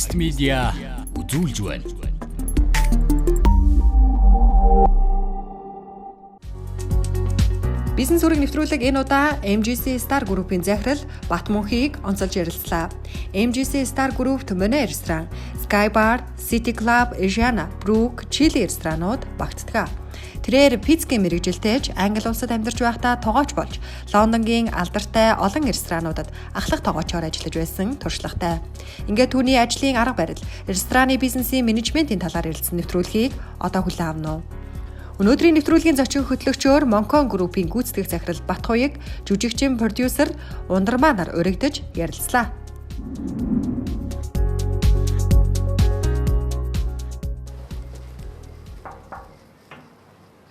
Баяст медиа үзүүлж байна. Бизнес өрөг нэвтрүүлэг энэ удаа MGC Star группийн захирал С.Батмунхийг онцолж ярилцлаа. MGC Star группт Монкон ресторан, Sky Bar, City Club, Asiana, Urug, Chili ресторанууд багтдаг. Тэрээр пиццгийн мэрэгжилтэйж Англи улсад амьдарч байхдаа тогооч болж Лондонгийн алдартай олон ресторануудад ахлах тогоочоор ажиллаж байсан туршлагатай. Ингээд түүний ажлын арга барил, рестораны бизнесийн менежментийн талаар ярилцсан нэвтрүүлгийг одоо хүлээн авна уу. Өнөөдрийн нэвтрүүлгийн зочин хөтлөгчөөр Монкон группийн гүйцэтгэх захирал Л.Батхуяг, Жүжигчин продюсер Г.Ундармаа нар өргөдөж ярилцлаа.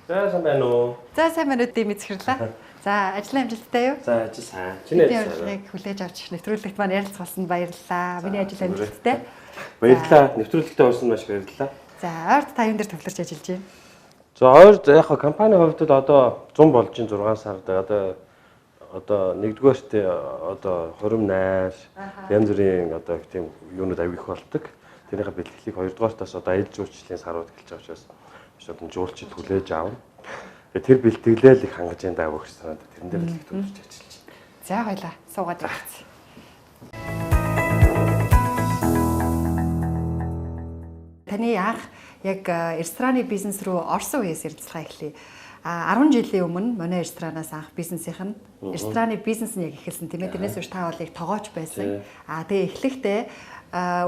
За сайн байна уу? За сайн байна уу дими захирлаа. За ажлын амжилттай юу? За ажил сайн. Чиний ажил сайн. Хүлээж авч нэвтрүүлэгт маань ярилцах болсон баярлалаа. Миний ажил амжилттай. Баярлалаа. Нэвтрүүлэгтээ орсон маш баярлалаа. За ойрд та юун дээр төвлөрч ажиллаж байна? За ойрд яг компани хувьд одоо 100 болж ин 6 сард одоо нэгдүгээрт одоо хурим найр янз бүрийн одоо тийм юунууд авих болдог. Тэрийнхээ бэлтгэлийг хоёрдугаартаас одоо аялал жуулчлалын сарууд эхэлж байгаа учраас одоо жуулчид хүлээж аавна. Тэр бэлтгэлээ л их хангаж энэ даав өгч санаад тэрэн дээр л их төвлөрч ажиллаж байна. За хоёлаа суугаад ирэх. Таны анх яг рестораны бизнес рүү орсон үеэс ярилцлага эхлэе. 10 жилийн өмнө Монкон ресторанаас анх бизнесийнх нь рестораны бизнес нь яг эхэлсэн тийм ээ. Тэрнээс үүш та болыг тогооч байсан. Тэгээ эхлэхдээ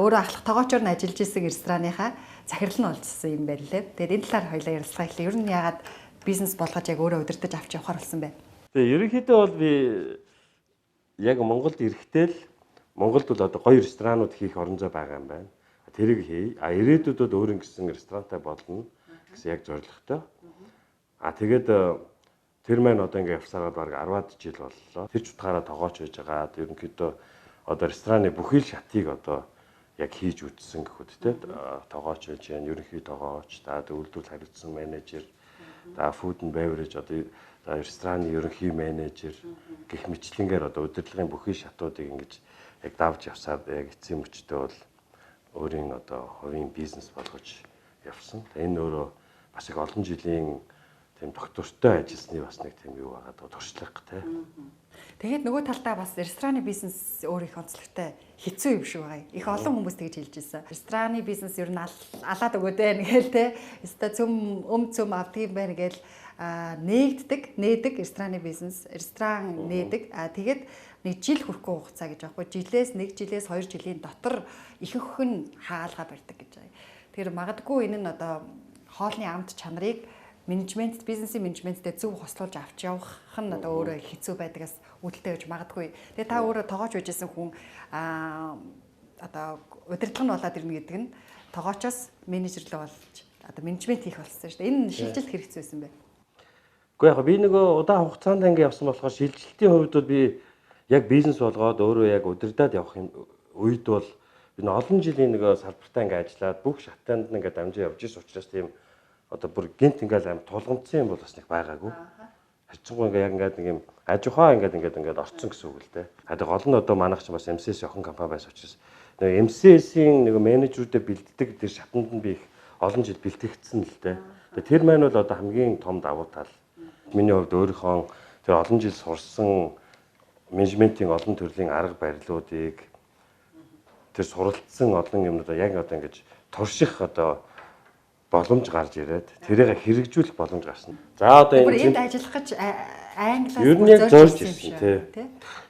өөрөө ахлах тогоочоор нь ажиллаж исэн рестораныхаа захирал нь олжсэн юм байна лээ. Тэгээд энэ талаар хоёлаа ярилцлага эхлэе. Ер нь яагаад бизнес болгож яг өөрөө удирдах авч явахар болсон бэ? Тэгээ ерөнхийдөө бол би яг Монголд ирэхдээ л Монголд бол одоо гоё ресторанууд хийх орон зай байгаа юм байна. Тэрийг хий. Ирээдүйд өөр ингэсэн ресторантай болно гэсэн яг зорилготой. Тэгээд тэр маань одоо ингээ явсараад баг 10-аад жил боллоо. Тэр ч утгаараа тогооч байж байгаа. Ерөнхийдөө одоо рестораны бүхий л шатыг одоо яг хийж үтсэн гэхүүд те тогооч байж байна. Ерөнхий тогооч, үйлдвэрлэл хариуцсан менежер, food and beverage одоо рестораны ерөнхий менежер гэх мэтлэнгээр одоо удирдлагын бүхий шатуудыг ингэж яг давж явсаар яг эцсийн мөчтөө бол өөрийн одоо хувийн бизнес болгож явсан. Энэ өөрөө бас их олон жилийн тийм доктортой ажилласны бас нэг тийм юу байгаа даа туршлага тий. Тэгээд нөгөө талдаа бас рестораны бизнес өөр их онцлогтой хэцүү юм шиг байгаа. Их олон хүмүүс тэгж хэлж ирсэн. Рестораны бизнес ер нь алаад өгөөд байна гээл те. Эсвэл цөм авдаг юм байна гээл нээдэг рестораны бизнес, ресторан нээдэг. Тэгээд нэг жил хүрэхгүй хугацаа гэж аахгүй. Жилээс 1 жилээс 2 жилийн дотор ихэнх нь хаалга барьдаг гэж байгаа. Тэр магадгүй энэ нь одоо хоолны амт чанарыг менежмент, бизнесийн менежменттэй зөв хослуулж авч явах нь одоо өөрөө хэцүү байдагаас үүдэлтэй гэж магадгүй. Тэгээ та өөрөө тогооч байжсэн хүн одоо удирдлага нь болоод ирнэ гэдэг нь тогоочоос менежерлээ болж одоо менежмент хийх болсон шүү дээ. Энэ шилжилт хэрэгцээ байсан бэ? Гэхдээ яг би нөгөө удаан хугацаанд ингэ явсан болохоор шилжилтийн хувьд бол би яг бизнес болгоод өөрөө яг удирдаад явах үед бол би олон жилийн нөгөө салбартаа ингэ ажиллаад бүх шатанд ингэ дамжиж явж ирсэн учраас тийм одоо бүр гинт ингээл аим тулгамдсан юм бол бас нэг байгаагүй. Харцангуй ингээ яг ингээд нэг юм аж ахуй ингээд орцсон гэсэн үг л дээ. Тэгээ гол нь одоо манайх ч бас MCS охин компани байсан учраас нэг MCS-ийн нэг менежерүүдэд бэлддэг тэр шатанд нь би их олон жил бэлтгэгдсэн л дээ. Тэр маань бол одоо хамгийн том давуу тал. Миний хувьд өөрийнхөө тэр олон жил сурсан менежментийн олон төрлийн арга барилуудыг тэр суралцсан олон юмнуудаа яг одоо ингэж турших одоо боломж гарч ирээд тэрийг хэрэгжүүлэх боломж гарсан. За одоо энэ энд ажиллах гэж англиас ер нь яг зорж ирсэн тий.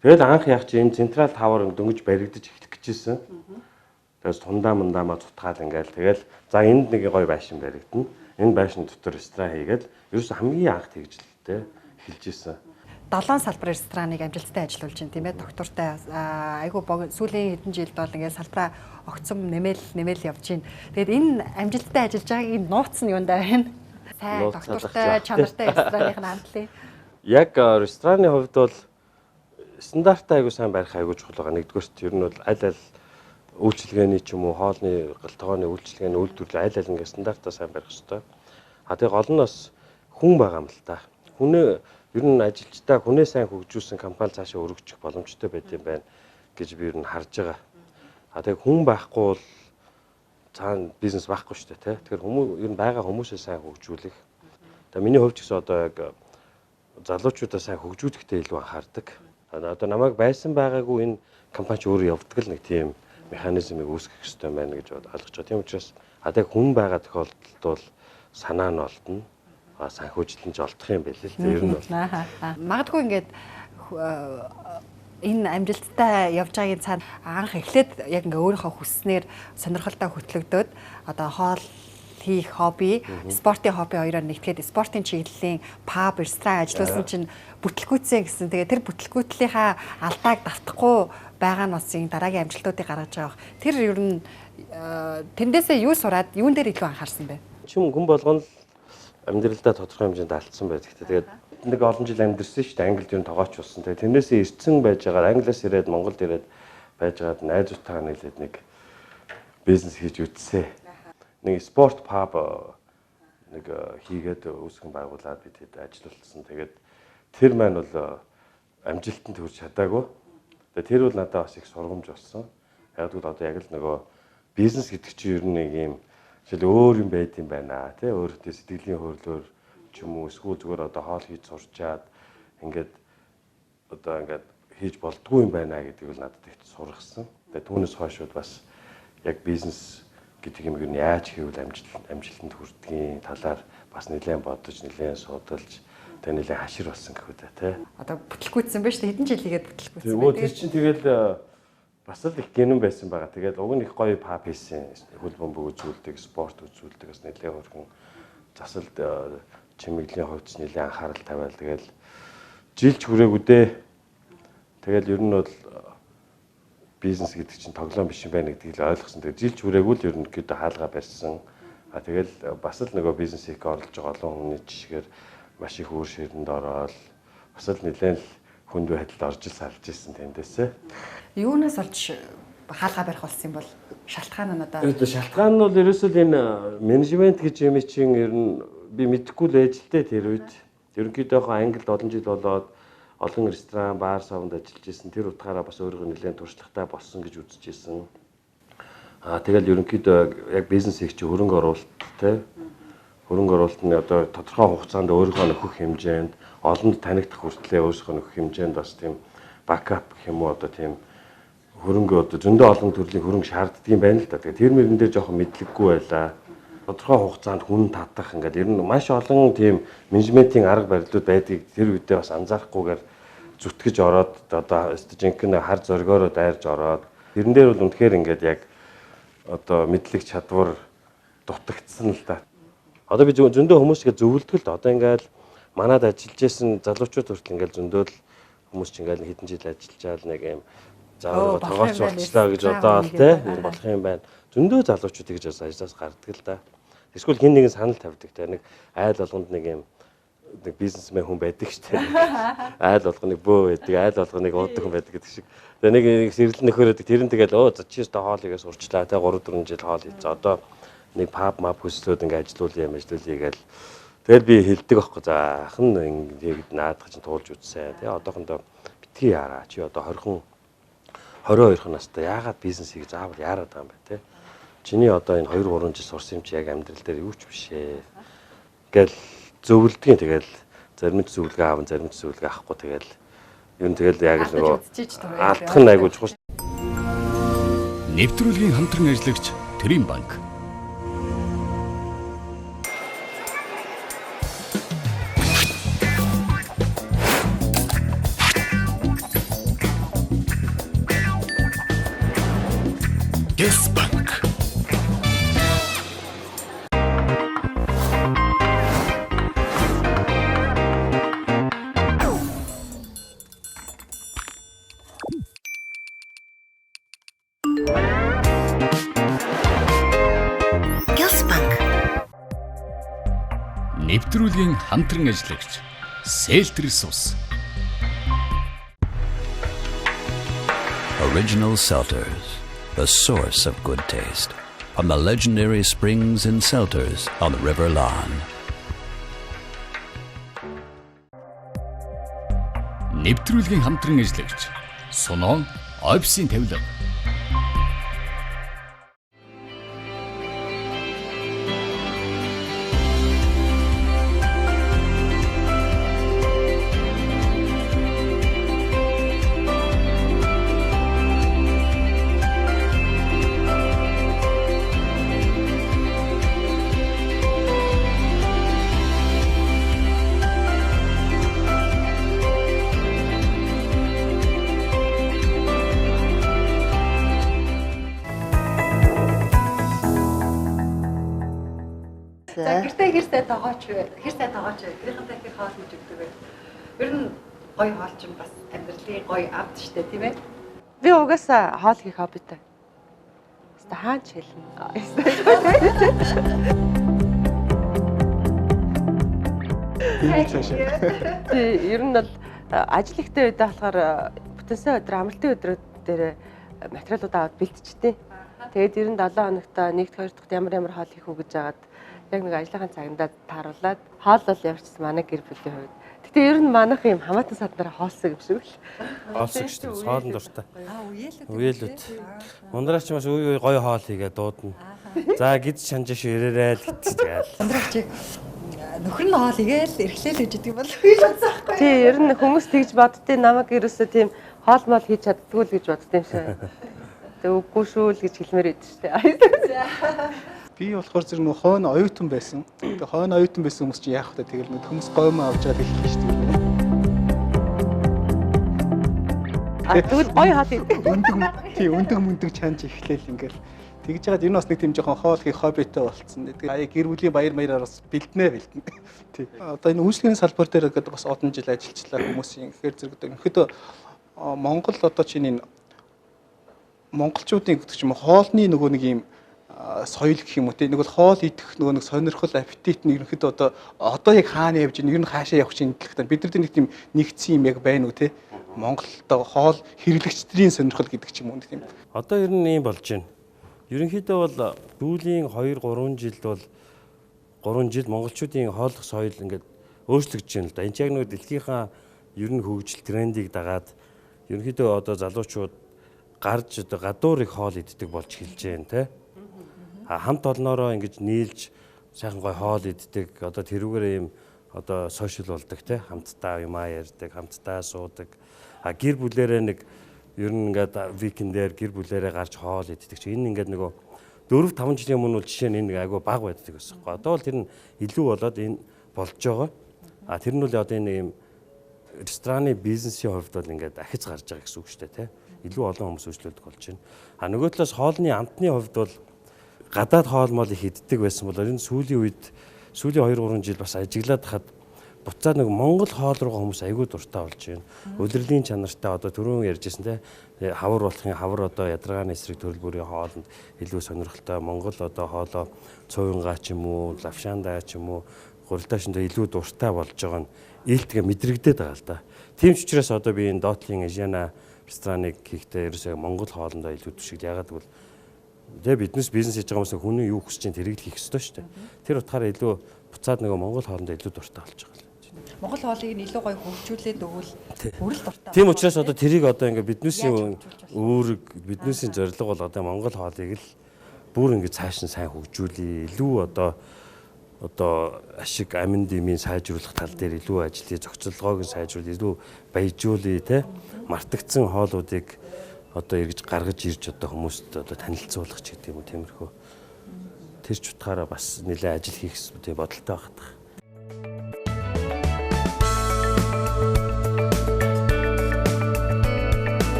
Тэгэл анх яг чи энэ централ тавар дөнгөж баригдаж эхлэх гэжсэн. Тэгээс тундаа цутгаал ингээл тэгэл за энд нэг гоё байшин баригдана. Энэ байшин дотор ресторан хийгээд ерөөс хамгийн анх тэгжлээ эхэлж ирсэн. 7 салбар рестораныг амжилттай ажиллуулж байна тийм ээ. Доктортай айгүй сүүлийн хэдэн жилд бол ингээд салбараа огцом нэмэл явж байна. Тэгээд энэ амжилттай ажиллаж байгаа энэ нууц нь юундаа байна? Сайн доктортай чанартай рестораных нь хамтлаа. Яг рестораны хувьд бол стандартаа айгүй сайн барих айгүй чухал байгаа. Нэгдүгээрт ер нь бол аль үйлчилгээний ч юм уу хоолны галтгооны үйлчилгээний үйлдвэрлэл аль ингээд стандартаа сайн барих хэрэгтэй. Тэгээ гол нь бас хүн байгаа юм л та. Хүн ер нь ажилчдаа хүнээ сайн хөгжүүлсэн компани цаашаа өргөжих боломжтой байт юм байна гэж би ер нь харж байгаа. Тэгээ хүн байхгүй бол цаана бизнес байхгүй шүү дээ, тэ. Тэгэхээр хүмүүс ер нь байгаа хүмүүсээ сайн хөгжүүлэх. Тэгээ миний хувьд ч гэсэн одоо яг залуучуудаа сайн хөгжүүлэхдээ илүү анхаардаг. Одоо намайг байсан байгаагүй энэ компани ч өөрөө явдаг л нэг тийм механизмыг үүсгэх хэрэгтэй байна гэж ойлгож байгаа. Тийм учраас яг хүн байгаа тохиолдолд бол санаа нь олдно. Санхүүжилтэн ч олдох юм байл л. Ер нь бол. Магадгүй ингээд энэ амжилттай явж байгаагийн цаана анх эхлээд яг ингээ өөрийнхөө хүснээр сонирхолтой хөтлөгдөөд одоо хоол хийх хобби, спортын хобби хоёроор нэгтгэхэд спортын чиглэлийн паб, ресторан ажилласан чинь бүтлгүүцсэн гэсэн. Тэгээ тэр бүтлгүүтлийнхаа алдааг давтахгүй байгаа нь бас энэ дараагийн амжилтуудыг гаргаж байгаа. Тэр ер нь тэндээсээ юу сураад юун дээр илүү анхаарсан бэ? Чим хүн болгоно амьдралдаа тодорхой хэмжээнд алдсан байдаг. Тэгээд нэг олон жил амьдэрсэн шүү дээ. Англид юу тогооч болсон. Тэгээд тэрнээсээ ирсэн байж байгаа Англиас ирээд Монголд ирээд байж байгаад найзуудтайгаа нийлээд нэг бизнес хийж үтсээ. Нэг спорт паб нэг хийгээд үүсгэн байгуулад бид хэд ажиллуулсан. Тэгээд тэр маань бол амжилтанд хүрч чадаагүй. Тэгээд тэр бол надад бас их сургамж болсон. Яг л одоо яг л нөгөө бизнес гэдэг чинь ер нь нэг юм жишээл өөр юм байт юм байна тий. Өөртөө сэтгэлийн хөрлөөр ч юм уу эсвэл зүгээр одоо хоол хийж сурчаад ингээд одоо ингээд хийж болдгүй юм байна гэдгийг л надад их сургасан. Тэгээд түүнээс хойш бас яг бизнес гэдэг юм юу яаж хийвэл амжилтанд хүрдгийн талаар бас нэлээд бодож нэлээд судалж тэг нэлээд хашир болсон гэх үү те. Одоо бүтлгүүцсэн байж хэдэн жил хийгээд бүтлгүүцсэн бэ? Тэр чинь тэгэл бас л их гинэн байсан байгаа. Тэгээд уг нь их гоё паб хийсэн. Хөл бөмбөг үзүүлдэг, спорт үзүүлдэг бас нэлээд хөргөн засалд чимэглийн хувьд нэлээд анхаарал тавиал тэгэл жилч хүрээгүй дээ. Тэгэл ер нь бол бизнес гэдэг чинь тоглоом биш юм байна гэдгийг л ойлгосон. Тэгээд жилч хүрээгүй л ерөнхийдөө хаалгаа барьсан. Тэгэл бас л нөгөө бизнесийг орлож байгаа олон хүний жишгээр маш их өөр ширэнд ороод бас л нэлээд хүнд байдалд орж салж ирсэн тэндээсээ. Юунаас олж хаалгаа барих болсон юм бол шалтгаан нь одоо шалтгаан нь бол ерөөсөө энэ менежмент гэж юм чинь ер нь би мэдэхгүй л ээжлээ тэр үед. Ерөнхийдөө Англид олон жил болоод олон ресторан, баар, савнд ажиллаж исэн. Тэр утгаараа бас өөрийгөө нэлээд туршлагатай болсон гэж үзэж исэн. Тэгэл ерөнхийдөө яг бизнесийг чи хөрөнгө оруулалт те. Хөрөнгө оруулалт нь одоо тодорхой хугацаанд өөрийнхөө нөхөх хэмжээнд, олонд танигдах хүртлээр өөрийнхөө нөхөх хэмжээнд бас тийм бакап гэх юм уу одоо тийм хөрөнгө одоо зөндөө олон төрлийн хөрөнгө шаарддаг юм байна л да. Тэгээ тэр мөрөн дээр жоохон мэдлэггүй байлаа. Тодорхой хугацаанд хүн татах ингээд ер нь маш олон тийм менежментийн арга барилууд байдгийг тэр үедээ бас анзаарахгүйгээр зүтгэж ороод одоо жинхэнэ хар зоргиороо дайрж ороод тэрэн дээр бол үнэхээр ингээд яг одоо мэдлэг чадвар дутагдсан л да. Одоо би зөндөө хүмүүсгээ зөвлөдөг л одоо ингээд манад ажиллаж исэн залуучууд хүртэл ингээд зөндөө л хүмүүс ч ингээд хэдэн жил ажиллаж нэг юм заавал тогооч болчлаа гэж бодоод тийм болох юм байна. Зөндөө залуучууд гэж бас ажлаас гардаг л да. Эсвэл хин нэгэн санал тавьдаг те нэг айл болгонд нэг юм нэг бизнесмен хүн байдаг шүү дээ. Айл болгоныг бөө байдаг, айл болгоныг уудаг хүн байдаг гэдэг шиг. Тэгээ нэг сэрэлэн нөхөрөөд тэр нь тэгэл чи өстө хоолыгээс урчлаа те 3-4 жил хоол хийцээ. Одоо нэг паб мап хөслөөд ингээ ажилуулъя гээл. Тэгэл би хэлдэг байхгүй заахын ингээд наадах чинь туулж үтсэ. Тэгээ одоохондоо битгий яараа чи одоо 22 настай яагаад бизнес хийж заавал яарад байгаа юм бэ те. Чиний одоо энэ 2-3 жил сурсан юм чи яг амьдрал дээр юу ч биш ээ. Гэл зөвлөдгийн тэгэл зарим ч зөвлөгөө аав, зарим ч зөвлөгөө авахгүй тэгэл юу тэгэл яг л нөгөө алдах нь айгуу чухал. Нэвтрүүлгийн хамтран ажиллагч Төрийн банк. S.Batmunkh. Нэвтрүүлгийн хамтран ажиллагч Селтрис. Original Selters, a source of good taste, from the legendary springs and Selters on the River Lahn. Нэвтрүүлгийн хамтран ажиллагч Суноон Офисын тавилга. За гэртээ хэрсээ тоогооч вэ? Хэрсээ тоогооч вэ? Гэрийнхэнтэй хэр хоол хийж өгдөг вэ? Ер нь гоё хоол ч бас амьдралын гоё авд штэ тийм ээ. Би угаасаа хоол хийх хоббитай. Хэвээ хаач хэлнэ. Ер нь бол ажил ихтэй үедээ болохоор бүтэнсэн өдөр амралтын өдрүүд дээр материалууд аваад бэлтжтэй. Тэгээд ер нь 7 хоногт 1-р 2-р ямар хоол хийх үү гэж жагаад яг нэг ажлынхаа цагандаа тааруулаад хоол бол явчихсан манай гэр бүлийн хувьд. Гэтэ ер нь манайх юм хамаатан саднараа хоолсон юм шиг л. Хоолсон шүү дээ. Хоолн дуртай. Үеэлүүд. Ундраач маш гоё хоол хийгээ дуудана. За гид шанжиш ирээрэй л гэтчихээл. Ундраач нөхөр нь хоол игээл эрхлээл гэж идэг бол хийж бодсон байхгүй. Тий, ер нь хүмүүс тэгж боддیں۔ Намайг ерөөсөө тийм хоол мол хийж чаддгүй л гэж боддیں юм шиг. Тэг үгүй шүү л гэж хэлмээр байдаг шүү дээ. Би болохоор зэрэг нөх хойно оюутан байсан. Тэг хойно оюутан байсан хүмүүс чинь яах вэ? Тэгэл нэг хүмүүс гоймоо авч яваад хэлэх шүү дээ. Тэгвэл гоё хоол хийдэг. Өндөг мөндөг чанж эхлээл ингээл. Тэгж яагаад энэ бас нэг тийм жоохон хоол хийх хоббитой болцсон. Тэгээ аяа гэр бүлийн баяр бас бэлднэ. Тий. Одоо энэ үйлчлэгийн салбар дээр гэдэг бас олон жил ажиллачлаа хүмүүсийн. Тэгэхээр зэрэг ерөнхийдөө Монгол одоо чинь энэ монголчуудын гэдэг чинь хоолны нөгөө нэг юм соёл гэх юм уу те нэг бол хоол идэх нөгөө нэг сонирхол аппетит нь ерөнхийдөө одоо яг хаана явж байна ер нь хаашаа явах чинь гэдэгт бид нар нэг тийм нэгдсэн юм яг байна уу те Монголд хоол хэрэглэгчдийн сонирхол гэдэг ч юм уу тийм Одоо ер нь ийм болж байна. Ерөнхийдөө бол сүүлийн 2-3 жилд бол 3 жил монголчуудын хооллох соёл ингээд өөрчлөгдөж байна л да. Энд яг нэг дэлхийнхаа ер нь хөгжил трендийг дагаад ерөнхийдөө одоо залуучууд гарч одоо гадуур их хоол иддэг болж эхэлж байна те. Хамт олноороо ингэж нийлж сайхан гой хоол иддэг одоо тэрүүгээр ийм одоо сошиал болдог те хамтдаа юмаа ярьдаг хамтдаа суудаг гэр бүлэрээ нэг ер нь ингээд викендээр гэр бүлэрээ гарч хоол иддэг чи энэ ингээд нөгөө 4-5 жилийн өмнө бол жишээ нь энэ айгүй баг байдаг гэсэн. Одоо бол тэр нь илүү болоод энэ болж байгаа. Тэр нь бол одоо энэ ийм рестораны бизнесийн хувьд бол ингээд ахиж гарч байгаа гэсэн үг шүү дээ те. Илүү олон хүмүүс үйлчлүүлдэг болж байна. Нөгөө талаас хоолны амтны хувьд бол гадаад хоол мол их иддэг байсан бол энэ сүүлийн үед сүүлийн 2-3 жил бас ажиглаад хаад буцаад нэг Монгол хоол руугаа хүмүүс айгүй дуртай болж байна. Удирдлийн чанартай одоо түрүүн ярьжсэн те хавар болохын хавар одоо ядаргааны эсрэг төрөл бүрийн хоолнд илүү сонирхолтой Монгол одоо хоолоо цувингаа ч юм уу лавшаандаа ч юм уу гурилдаашиндээ илүү дуртай болж байгаа нь ээлтгээ мэдрэгдээд байгаа л да. Тийм ч учраас одоо би энэ доотлын Азиана рестораныг хийхдээ ерөөсөө Монгол хоолндоо илүү түшиг ягаад гэвэл тэгээ бизнес хийж байгаа хүмүүс хүн юу хүсэж чинь тэрийг л хийх ёстой шүү дээ. Тэр утгаараа илүү буцаад нөгөө Монгол хоолндоо илүү дуртай болж байгаа л. Монгол хоолыг нь илүү гоё хөгжүүлээд өгвөл бүрэл дуртай. Тийм учраас одоо тэрийг одоо ингээ бизнесийн үүрэг бизнесийн зорилго бол одоо Монгол хоолыг л бүр ингээ цааш нь сайн хөгжүүлээ. Илүү одоо ашиг амин дэмийн сайжруулах тал дээр илүү ажиллая, зохицолгоог нь сайжруулах, илүү баяжуулъя те мартагдсан хоолуудыг одоо эргэж гаргаж ирж одоо хүмүүст одоо танилцуулах ч гэдэг юм уу тиймэрхүү. Тэр ч утгаараа бас нэлээд ажил хийх бодолтой багтах.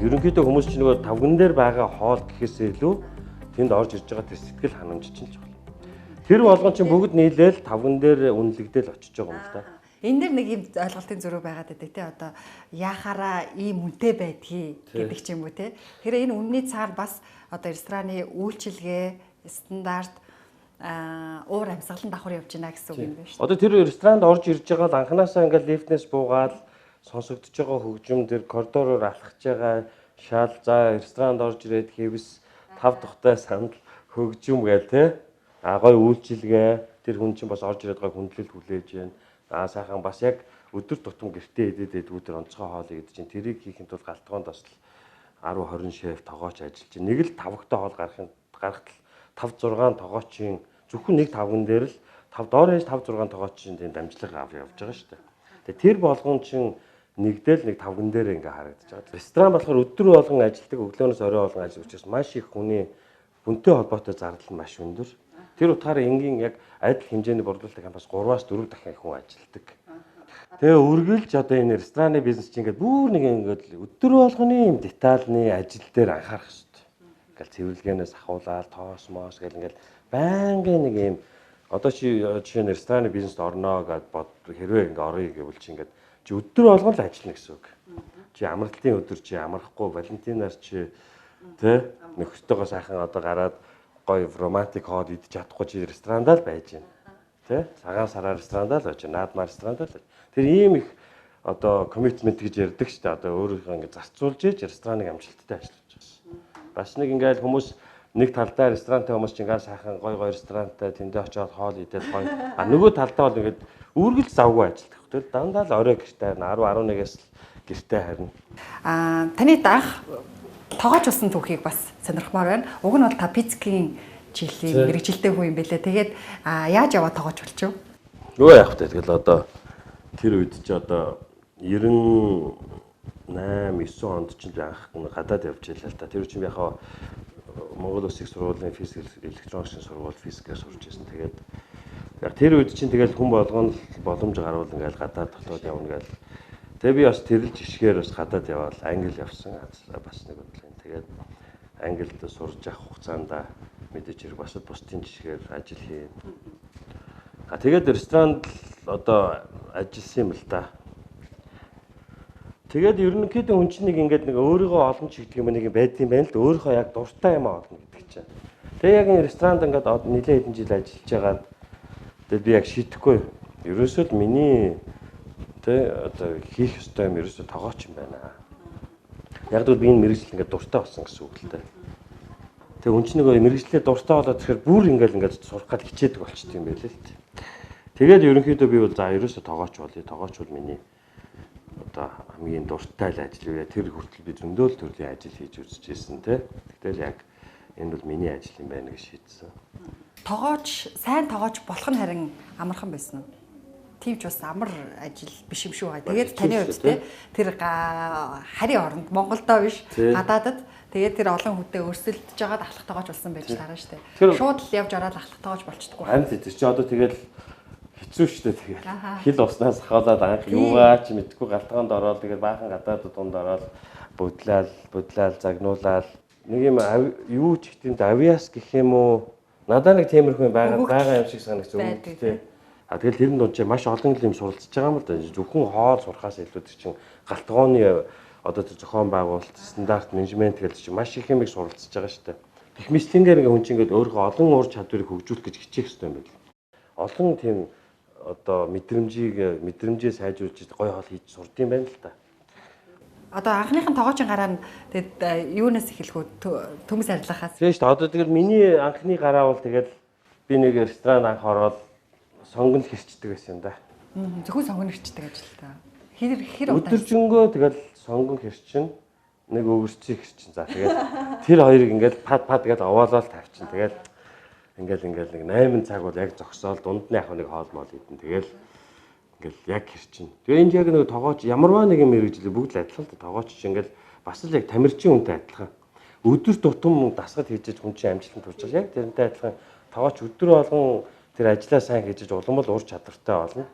Ерөнхийдөө хүмүүс чинь нөгөө тавган дээр байгаа хоол гэхээсээ илүү тэнд орж ирж байгаа тэр сэтгэл ханамж чинь л байна. Тэр болгон чинь бүгд нийлээл тавган дээр үнэлэгдээл очиж байгаа юм л да. Энэ дэр нэг юм ойлголтын зөрүү байгаад байдаг те одоо яхаараа ийм үнэтэй байдгийг гэдэг ч юм уу те. Тэгэхээр энэ үнний цаар бас одоо рестораны үйлчилгээ стандарт уур амьсгалан давхар явж байна гэсэн үг юм байна шүү. Одоо тэр ресторанд орж ирж байгаа л анханасаа ингээл лифтнес буугаад сонсогдож байгаа хөгжим тэр коридороор алхаж байгаа шал за ресторанд орж ирээд хэвс 5 тухтай сандал хөгжим гээл те гой үйлчилгээ тэр хүн чинь бас орж ирээд гой хүндлэлт хүлээж байна сайхан бас яг өдөр тутам гэртээ идээд өдөр онцгой хоол идэж чинь тэрийг хийхин тулд галтгоонд бас 10-20 шеф тогооч ажиллаж чинь нэг л 5-гтой хоол гаргахад 5-6 тогоочийн зөвхөн нэг тавган дээр л 5 доор ээж 5-6 тогоочийн тийм дамжлага авч явж байгаа шүү дээ. Тэр болгон чинь нэгдэл нэг тавган дээр ингээ харагдаж байгаа. Ресторан болохоор өдөр болгон ажилладаг, өглөөнөөс орой болгон ажиллаж учраас маш их хүний хүнтэй холбоотой зардал нь маш өндөр. Тэр утгаараа энгийн яг адил хэмжээний борлуулалтын компаниас 3-аас 4 дахин их хүн ажилладаг. Тэгээ үргэлж одоо энэ рестораны бизнес чинь ингээд бүр нэг ингээд өдөр болгоны юм детальны ажил дээр анхаарах хэрэгтэй. Ингээл цэвэрлэгээнээс ахуулаад тоос моос гэл ингээд байнгын нэг юм одоо жишээ нь рестораны бизнест орноо гэд бод хэрвээ ингээд орё гэвэл чи ингээд чи өдөр болгон л ажиллана гэсэн үг. Чи амралтын өдөр чи амрахгүй Валентинаар чи тэ нөхөртөөгөө сайхан одоо гараад гоё романтик хоол идэж чадахгүй чи ресторандаа л байж гин. Тэ цагаан сараар ресторандаа л байж, наадмаар ресторандаа л. Тэр ийм их одоо commitment гэж ярьдаг шүү дээ. Одоо өөрийнхөө ингэ зарцуулж ийж рестораныг амжилттай ажиллаж байгаа. Бас нэг ингээл хүмүүс нэг талдаа ресторантай хүмүүс ч ингээл сайхан гоё ресторантай тэндээ очиод хоол идээд гоё. А нөгөө талдаа бол ингээд үргэлж завгүй ажилладаг. Тэр дандаа л орой гэртээ 10-11-ээс гэртээ харна. Таны анх тоогооч болсон түүхийг бас сонирхмоор байна. Уг нь бол та физикийн чиглэлийн мэрэгжилтэй хүн юм бэлээ. Тэгээд яаж яваад тоогооч болчих вэ? Юу яах вэ? Тэгэл одоо тэр үед ч одоо 98 9 онд ч анх гадаад явж байлаа л та. Тэр чинь яхаа Монгол Улсын сургуулийн физик электроникийн сургууль физикээр сурч байсан. Тэгээд яг тэр үед чинь тэгэл хүн болгоно боломж гарвал ингээл гадаад дотоод явна гээл. Тэгээ би бас тэрл жишгээр бас гадаад явбал англи явсан. Бас нэг бодлоо. Тэгээд англид сурж авах хугацаанд мэдээж хэрэг бас бусдын жишгээр ажил хийн. Тэгээд ресторанд одоо ажилласан юм л да. Тэгээд ерөнхийдөө хүн чинь нэг ингээд нэг өөрийгөө олон ч гэдэг юм нэг байдсан байна л да. Өөрийнхөө яг дуртай юм олно гэдэг чинь. Тэгээ яг энэ ресторанд ингээд нэлээд хэдэн жил ажиллаж байгаад тэгээд би яг шийдэхгүй. Ерөөсөө л миний одоо хийх ёстой юм ерөөсөө тоогооч юм байна. Яг л би энэ мэрэгжил ингээд дуртай болсон гэсэн үг л дээ. Тэгээ хүн чинь нөгөө мэрэгжлээ дуртай болоод тэгэхээр бүр ингээд сурах гал хичээдэг болчт юм байлээ л дээ. Тэгээд ерөнхийдөө би бол за ерөөсөө тоогооч болъё. Тоогооч бол миний одоо хамгийн дуртай л ажил үе. Тэр хүртэл би зөндөөл төрлийн ажил хийж үзчихсэн те. Тэгтэл яг энэ бол миний ажил юм байна гэж шийдсэн. Тоогооч, сайн тоогооч болох нь харин амархан байсан уу? Тийм ч бас амар ажил биш юм шүү. Тэгээд таны хувьд те тэр харийн оронд Монголдоо биш гадаадад тэгээд тэр олон хүнтэй өрсөлдөж байгаад ахлах тоогооч болсон байж таарна штэ. Шууд л явж ороод ахлах тоогооч болчихдоггүй. Харин тэр чи одоо тэгэл хэцүү штэ тэгээд хил уснаас хаваад анх юугаа ч мэдгүй галтгаанд ороод тэгээд баахан гадаадд дунд ороод будлаал загнуулаад нэг юм юу ч ихтэнд авиас гэх юм уу надад нэг тиймэрхүү байгаа юм шиг санагц өгдөг тий. Тэгэл тэр нь дунд чи маш олон юм суралцж байгаа юм л да. Зөвхөн хоол сурахаас илүү тэр чин галтгооны одоо тэр зохион байгуулалт стандарт менежмент гэж чи маш их юм суралцж байгаа штэ. Техмэслингээр ингээ хүн чинь ингээ өөрийнхөө олон ур чадварыг хөгжүүлэх гэж хичээх хэрэгтэй юм байна. Олон тийм одоо мэдрэмжээ сайжруулж гоё хоол хийж сурд юм байна л да. Одоо анхныхын тоогоочийн гараа нь тэгэд юунаас эхэлэх вэ? Төмс арилгахаас. Тийм шүү дээ. Одоо тэгэл миний анхны гараа бол тэгэл би нэг ресторан анх ороод сонгон хэрчдэг байсан юм да. Зөвхөн сонгон хэрчдэг ажил та. Хэр өдөржингөө тэгэл сонгон хэрчин нэг өвөрцөн хэрчин. За тэгэл тэр хоёрыг ингээл пад гэж овоолол тавьчин. Тэгэл ингээл нэг 8 цаг бол яг зогсоол дунд нь яг нэг хоол мол идэн. Тэгэл ингээл яг хэрчин. Тэгээ энд яг нэг тоогооч ямарваа нэгэн мэрэгжил бүгд л адилхан л тоогооч чинь ингээл бас л яг тамирчин үнтэй адилхан. Өдөр тутам дасгал хийж хүн чинь амжилтанд хүрч байгаа. Яг тэрнтэй адилхан тоогооч өдөр болгон тэр ажлаа сайн хийж улам бол ур чадвартай болно.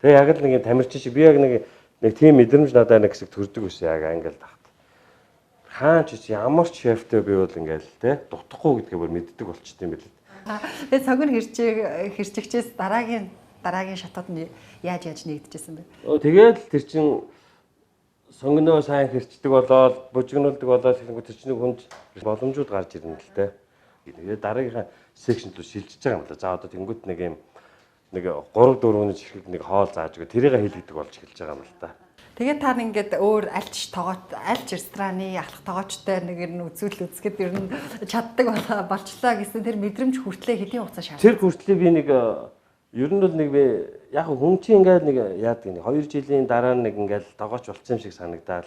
Тэгээ яг л нэг тамирчин шиг би яг нэг тийм мэдрэмж надад нэг хэсэг төрдөг байсан яг англи тахт. Хаан ч ямар ч шефтэй би бол ингээл те дутхгүй гэдгээ бүр мэддэг болчтой юм билээ. Тэгээ сонгон хэрчигчээс дараагийн шатууд нь яаж нэгдэжсэн бэ? Тэгээд тэр чин сонгоноо сайн хэрчдэг болоод бужигнуулдаг болоод тэр чин хүнд боломжууд гарч ирнэ л те. Тэгээд дараагийнхаа секшн руу шилжиж байгаа юм л да. За одоо тэнгуут нэг юм нэг 3 4-ний жишг нэг хоол зааж өгөө тэрийг хийлгдэг болж эхэлж байгаа юм л да. Тэгээд та ингээд өөр альч рестораны ахлах тоогоочтой нэг юм үзүүл үзгээд ер нь чаддаг болчлаа гэсэн тэр мэдрэмж хүртлээ хэдийн хугацаа шаардсан. Тэр хүртлээ би нэг ер нь бол нэг би яг хүн чинь ингээд нэг яадаг нэг 2 жилийн дараа нэг ингээд тоогооч болцсон юм шиг санагдаад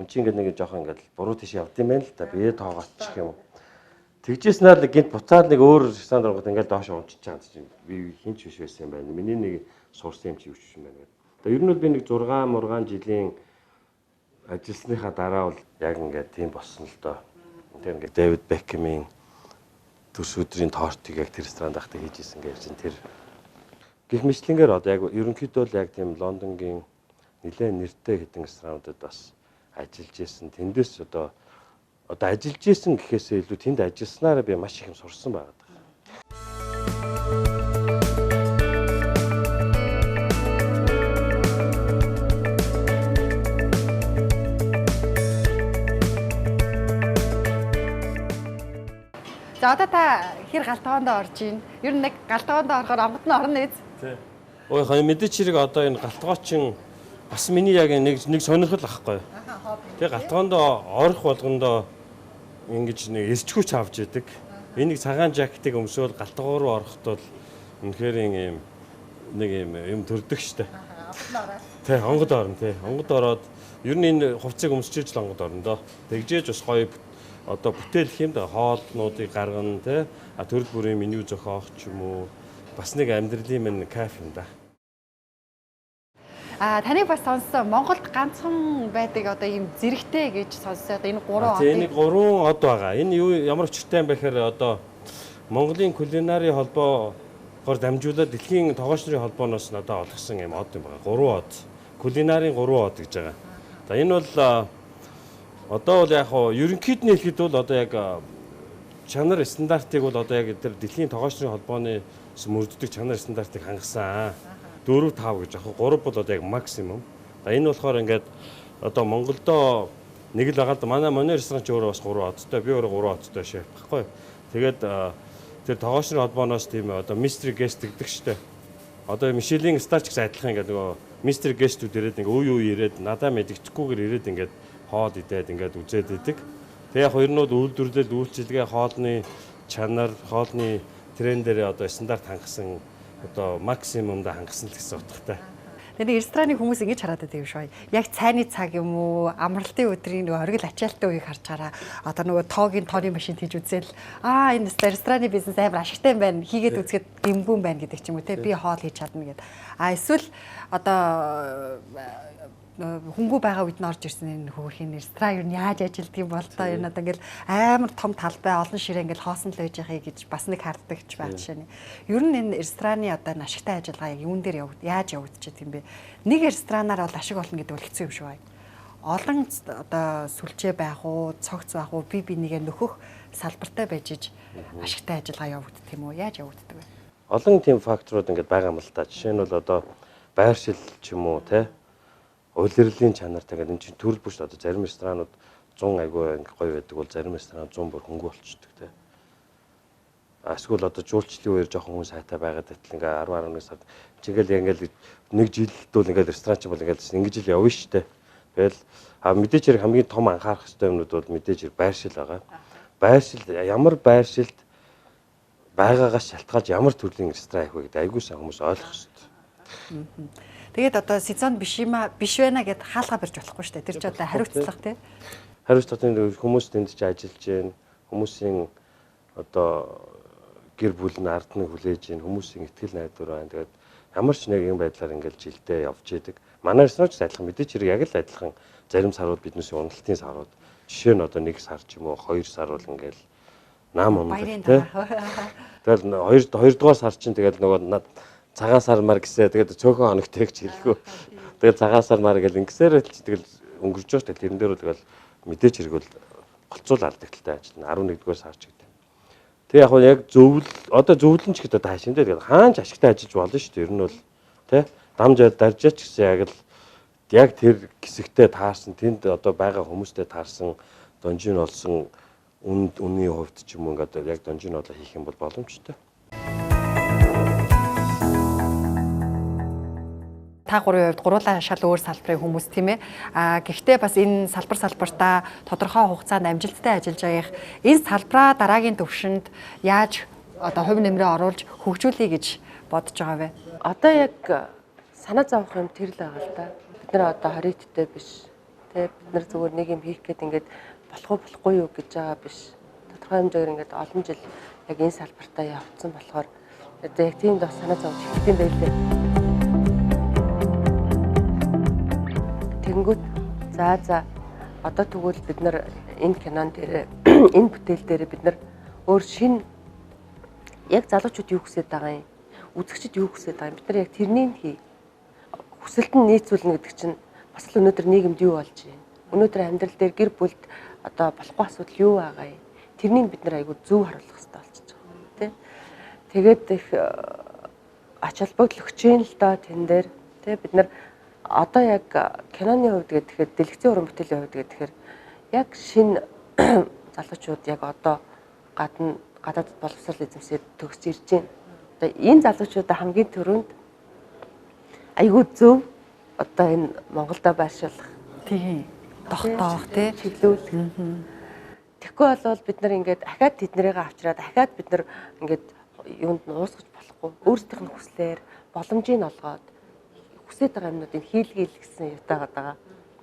хүн чинь ингээд нэг жоохон ингээд буруу тийш явд юм байна л да. Би тоогооч гэх юм. Тэгжээснээр л гинт буцаад нэг өөр ресторанд ороход ингээд доош унчиж байгаа юм. Би хинч биш байсан юм байна. Миний нэг сурсан юм чи юу юм байна гэдэг. Тэгээ ер нь бол би нэг 6 жилийн ажилласныхаа дараа бол яг ингээд тийм болсон л доо. Тэр ингээд Дэвид Бекхэмийн төрс өдрийн тортыг яг тэр ресторанд ахтай хийж исэн гэж чинь тэр гих мэтлэнгээр одоо яг ерөнхийдөө л яг тийм Лондонгийн нэлээд нэртэй хэдэн ресторануудад бас ажиллаж исэн. Тэндээс одоо ажиллаж исэн гэхээсээ илүү тэнд ажилласнараа би маш их юм сурсан байгаа. За одоо та хэр галтгоонд орж ийн? Ер нь нэг галтгоонд орохоор онгод нь орно биз? Тий. Ой хаа мэдээч хэрэг одоо энэ галтгоочин бас миний яг нэг сонирхол ахгүй. Тэгээ галтгоонд орох болгондоо ингэж нэг эрчгүүч авч идэг. Энийг цагаан жакетыг өмсөөл галтгоо руу ороход бол үнэхээр юм төрдөг штэ. Тий, онгод орно тий. Онгод ороод ер нь энэ хувцсыг өмсчээж л онгод орно доо. Тэгжээж бас гоё одоо бүтээл хийм дэ хоолнуудыг гаргана тий төрөл бүрийн меню зохиох ч юм уу бас нэг амьдралын минь кайф юм да. Таныг бас сонссон Монголд ганцхан байдаг одоо ийм зэрэгтэй гэж сонссоо. Одоо энэ 3 од. Тийм нэг 3 од байгаа. Энэ юу ямар өчртэй юм бэ гэхээр одоо Монголын кулинари холбоогоор дамжуулаад дэлхийн тогооч нарын холбооноос надад олгосон юм од юм байгаа. 3 од. Кулинарын 3 од гэж байгаа. За энэ бол одоо бол яг ерөнхийд нь хэлэхэд бол одоо яг чанар стандартыг бол одоо яг тэр дэлхийн тогооч нарын холбооны мөрддөг чанар стандартыг хангасан. 4 5 гэж яг 3 бол одоо яг максимум. Энэ болохоор ингээд одоо Монголдоо нэг л байгаа л да манай ресторан ч өөрөө бас 3 одтой би өөрөө 3 одтой шеф баггүй. Тэгээд тэр тогооч нарын холбооноос тийм одоо mystery guest гэдэг штэ. Одоо Michelin Star ч гэсэн адилхан ингээд нөгөө mystery guest-үүд ирээд ингээ үе ирээд надаа мэдчихгүйгээр ирээд ингээд хоол идээд ингээд үзээд идэг. Тэгээ яг хоёрнууд үйлдвэрлэл, үйлчилгээ, хоолны чанар, хоолны трендээр одоо стандарт хангасан одоо максимумд хангасан л гэсэн утгатай. Тэгээ рестораны хүмүүс ингэж хараад байдаг юм шүү. Яг цайны цаг юм уу, амралтын өдрийн нөгөө оргил ачаалтын үеийг харж хараа. Одоо нөгөө тоогийн тооны машин хийж үзэл энэ рестораны бизнес амар ашигтай юм байна. Хийгээд үзэхэд гэмгүүн байна гэдэг ч юм уу те. Би хоол хийж чадна гэд. Эсвэл одоо хөнгүү байгаа үед нь орж ирсэн энэ хөөрхийн ресторан юу яаж ажилддаг юм бол тоо энэ одоо ингээл амар том талбай олон ширээ ингээл хоосон л байж байхыг гэж бас нэг харддаг ч байх жишээ нь. Ер нь энэ рестораны одоо ашигтай ажиллагаа яг юун дээр яаж явагдчих юм бэ? Нэг ресторанаар бол ашиг олно гэдэг бол хэцүү юм шүү бай. Олон одоо сүлжээ байх уу, цогц байх уу, би нэгээ нөхөх салбартай байж иж ашигтай ажиллагаа явагддаг юм уу? Яаж явагддаг вэ? Олон тийм факторууд ингээд байгаа юм л та. Жишээ нь бол одоо байршил ч юм уу те улирлын чанартай гэдэг энэ чинь төрөл бүр шүү дээ. Зарим ресторанууд 100 айгүй ингээ гоё байдаг бол зарим ресторан 100 бүр хөнгө болчихдог те. Эсвэл одоо жуулчлалын үеэр жоохон хүн сайтай байгаад байтал ингээ 10 11 сар чигээл ингээл нэг жилд бол ингээл ресторан ч бол ингээл ингэж л явна шүү дээ. Тэгэл мэдээж хэрэг хамгийн том анхаарах хэрэгтэй юмнууд бол мэдээж хэрэг байршил байгаа. Байршил ямар байршилд байгаагаас шалтгаалж ямар төрлийн ресторан авах вэ гэдэг айгүй сайн хүмүүс ойлгох хэрэгтэй. Тэгээд одоо сезон биш байна гэд хаалга барьж болохгүй шүү дээ. Тэр ч одоо хариуцлага тий. Хариуцлагын хүмүүс тэнд ч ажиллаж байна. Хүмүүсийн одоо гэр бүл нь ард нь хүлээж байна. Хүмүүсийн ихтгэл найдвар байна. Тэгээд ямар ч нэг юм байдлаар ингээл жилдээ явж идэг. Манай ресторанч адилхан мэдээч хэрэг яг л адилхан зарим сарууд биднээс уналтын сарууд. Жишээ нь одоо 1 сар ч юм уу 2 сар бол ингээл нам ундаг тий. Тэгэл 2 дугаар сар чинь тэгэл нөгөө цагаан сар мар гэсээ тэгээд цөөхөн хоногтэй гэж хэлэхүү. Тэгээд цагаан сар мар гэл ингэсээр л тэгэл өнгөрч байгаа. Тэрэн дээр бол тэгэл мэдээч хэрэг бол голцуул алдагталтай ажиллана. 11-р сар ч гэдэг. Тэгээ яг зөвлөн ч гэдэг таашин дээр тэгэл хаанч ашигтай ажиллаж болно шүү дээ. Ер нь бол тий дамжаад даржаач гэсэн яг тэр хэсэгтээ таарсан тэнд одоо байгаа хүмүүстэй таарсан донжин олсон үнийн хувьд ч юм уу ингээд яг донжин олоо хийх юм бол боломжтой. Та гурийн хувьд гурлаа шал өөр салбарын хүмүүс тийм ээ. Гэхдээ бас энэ салбартаа тодорхой хугацаанд амжилттай ажиллаж байгаах энэ салбараа дараагийн төвшөнд яаж одоо хувь нэмрээ оруулж хөгжүүлэе гэж бодож байгаа вэ? Одоо яг санаа зовох юм тэр л байгаа л да. Бид нэр одоо 20-т биш. Тэ бид нар зүгээр нэг юм хийх гээд ингээд болохгүй юу гэж байгаа биш. Тодорхой хэмжээгээр ингээд олон жил яг энэ салбартаа явцсан болохоор одоо яг тийм бас санаа зовж хэлэх юм байлээ. Тэнгүүт за одоо тэгвэл бид нар энэ кинон дээр энэ бүтээл дээр бид нар өөр шин яг залуучууд юу хүсэж байгаа юм, үзэгчид юу хүсэж байгаа юм, бид нар яг тэрнийг хий. Хүсэлт нь нийцүүлнэ гэдэг чинь бас л өнөөдөр нийгэмд юу болж байна? Өнөөдөр амьдрал дээр гэр бүлд одоо болохгүй асуудал юу байгаа юм? Тэрнийг бид нар айгүй зөв харуулах хэрэгтэй болчихж байгаа. Тэ? Тэгээд их ач холбогдол өгч юм л доо тэн дээр. Тэ бид нар одоо яг киноны хувьд гэхээр дэлгэцийн уран бүтээлийн хувьд гэхээр яг шинэ залуучууд яг одоо гадаадд боловсрол эзэмсээд төгсөж ирж байна. Одоо энэ залуучуудаа хамгийн түрүүнд айгүй зөв одоо энэ Монголдо байршуулах. Тийм. Тогтоох тий чиглүүлэх. Тэгэхгүй болвол бид нар ингээд ахаад тэднэрийг авчираад ахаад бид нар ингээд юунд нь уусгаж болохгүй. Өөрсдийнх нь хүслээр боломжийг олгоод хүсэж байгаа юмнуудыг хийлгээл гэсэн ятаагаад байгаа.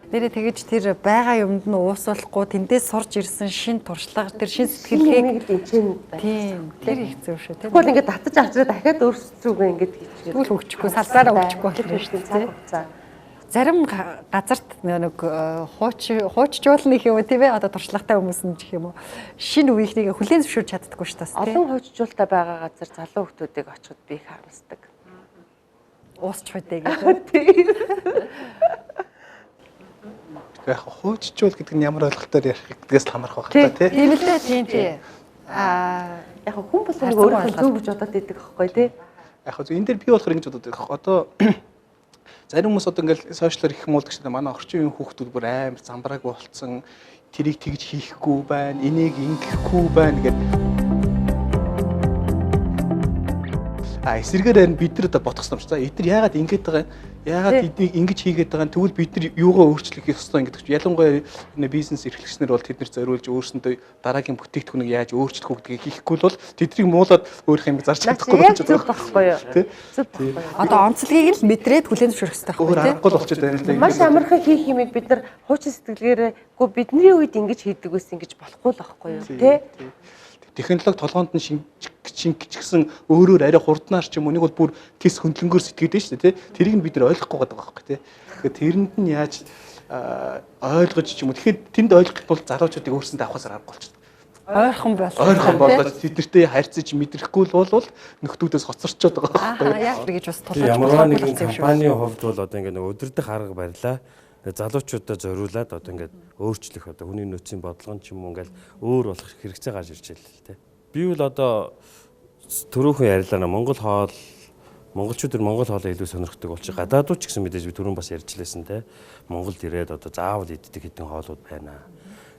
Нэрээ тэгэж тэр байгаа юмд нь уусуулахгүй тэндээс сурж ирсэн шин туршлага тэр шин сэтгэлгээг л энэ байна. Тийм тэр их зөв шүү тийм. Тэгвэл ингээд татаж авчираад дахиад өөрсдөө ингээд хийчихээ. Тэгвэл хөгжихгүй салбараа хөгжихгүй болох шүү дээ. Зарим газарт нэг хуучжуулнах юм тийм ээ одоо туршлагатай хүмүүс нь гэх юм уу шинэ үеийнхнийг хүлээн зөвшөөрч чаддаггүй шүү дээ. Олон хуучжуулалтаа байгаа газар залуу хүмүүсийг очиход би их харамсдаг. Уусч хөдөө гэдэг. Яг хуучжуул гэдэг нь ямар ойлголтоор ярих гэдгээс хамаарх байх та тийм л дээ тийм тий. Яг хүн бол нэг өөрөөр зөв гэж бодоод идэг аахгүй тий. Яг хөө энэ дээр би болохоор ингэж боддог. Одоо зарим хүмүүс одоо ингээл сошиалор их муулдаг шүү дээ. Манай орчин үеийн хүүхдүүд бүр амар замбрааг болцсон, тэрийг тэгж хийхгүй байна, энийг ингэхгүй байна гэдэг. Эсэргээр бид нар одоо бодох юм шүү. За эдгээр яагаад ингэж байгаа юм? Яагаад эднийг ингэж хийгээд байгаа юм? Тэгвэл бид нар юугаа өөрчлөх ёстой гэдэг чинь ялангуяа бизнес эрхлэгчнэр бол тэднэр зориулж өөрсөндөө дараагийн бүтээгдэхүүнийг яаж өөрчлөх үү гэдгийг хийхгүй бол тэднийг муулаад өөрөх юм зарч чадахгүй болж байгаа байхгүй юу? Зөв байхгүй юу? Одоо онцлогийг л мэдрээд хүлээн зөвшөөрөх хэрэгтэй байхгүй юу? Аргагүй болчиход байна л да. Маш амархан хийх юмыг бид нар хуучин сэтгэлгээрээ үгүй бидний үед ингэж хийдэг байсан ингэж болохгүй л байхгүй юу? Тэ? Технологи толгоонд нь шингэчихсэн өөрөөр арай хурднаар ч юм уу нэг бол бүр тис хөндлөнгөөр сэтгэдэг шүү дээ тий. Тэрийг нь бид нар ойлгохгүй байгаа байхгүй тий. Тэгэхээр тэрэнд нь яаж ойлгож ч юм уу. Тэгэхээр тэнд ойлгох бол залуучуудыг өөрсөндөө авахсаар аргагүй болчихсон. Ойрхон болоод тэднэртэй харьцаж мэдрэхгүй бол нөхдүүдээс хоцорчод байгаа байхгүй. Яг тэгэж бас тулгаж ямар нэгэн компанийн хувьд бол одоо ингээд өдөрдөх арга барилаа залуучуудаа зориулаад одоо ингээд өөрчлөх одоо хүний нөөцийн бодлого ч юм уу ингээд өөр болох хэрэгцээ гарч ирж байна л тий. Би бол одоо түрүүхэн ярьлаа монголчууд Монгол хоолоо илүү сонирхдаг болчих. Гадаадууд ч гэсэн мэдээж би түрүүн бас ярьжлээсэн тий. Монголд ирээд одоо заавал иддэг хэдэн хоолууд байна.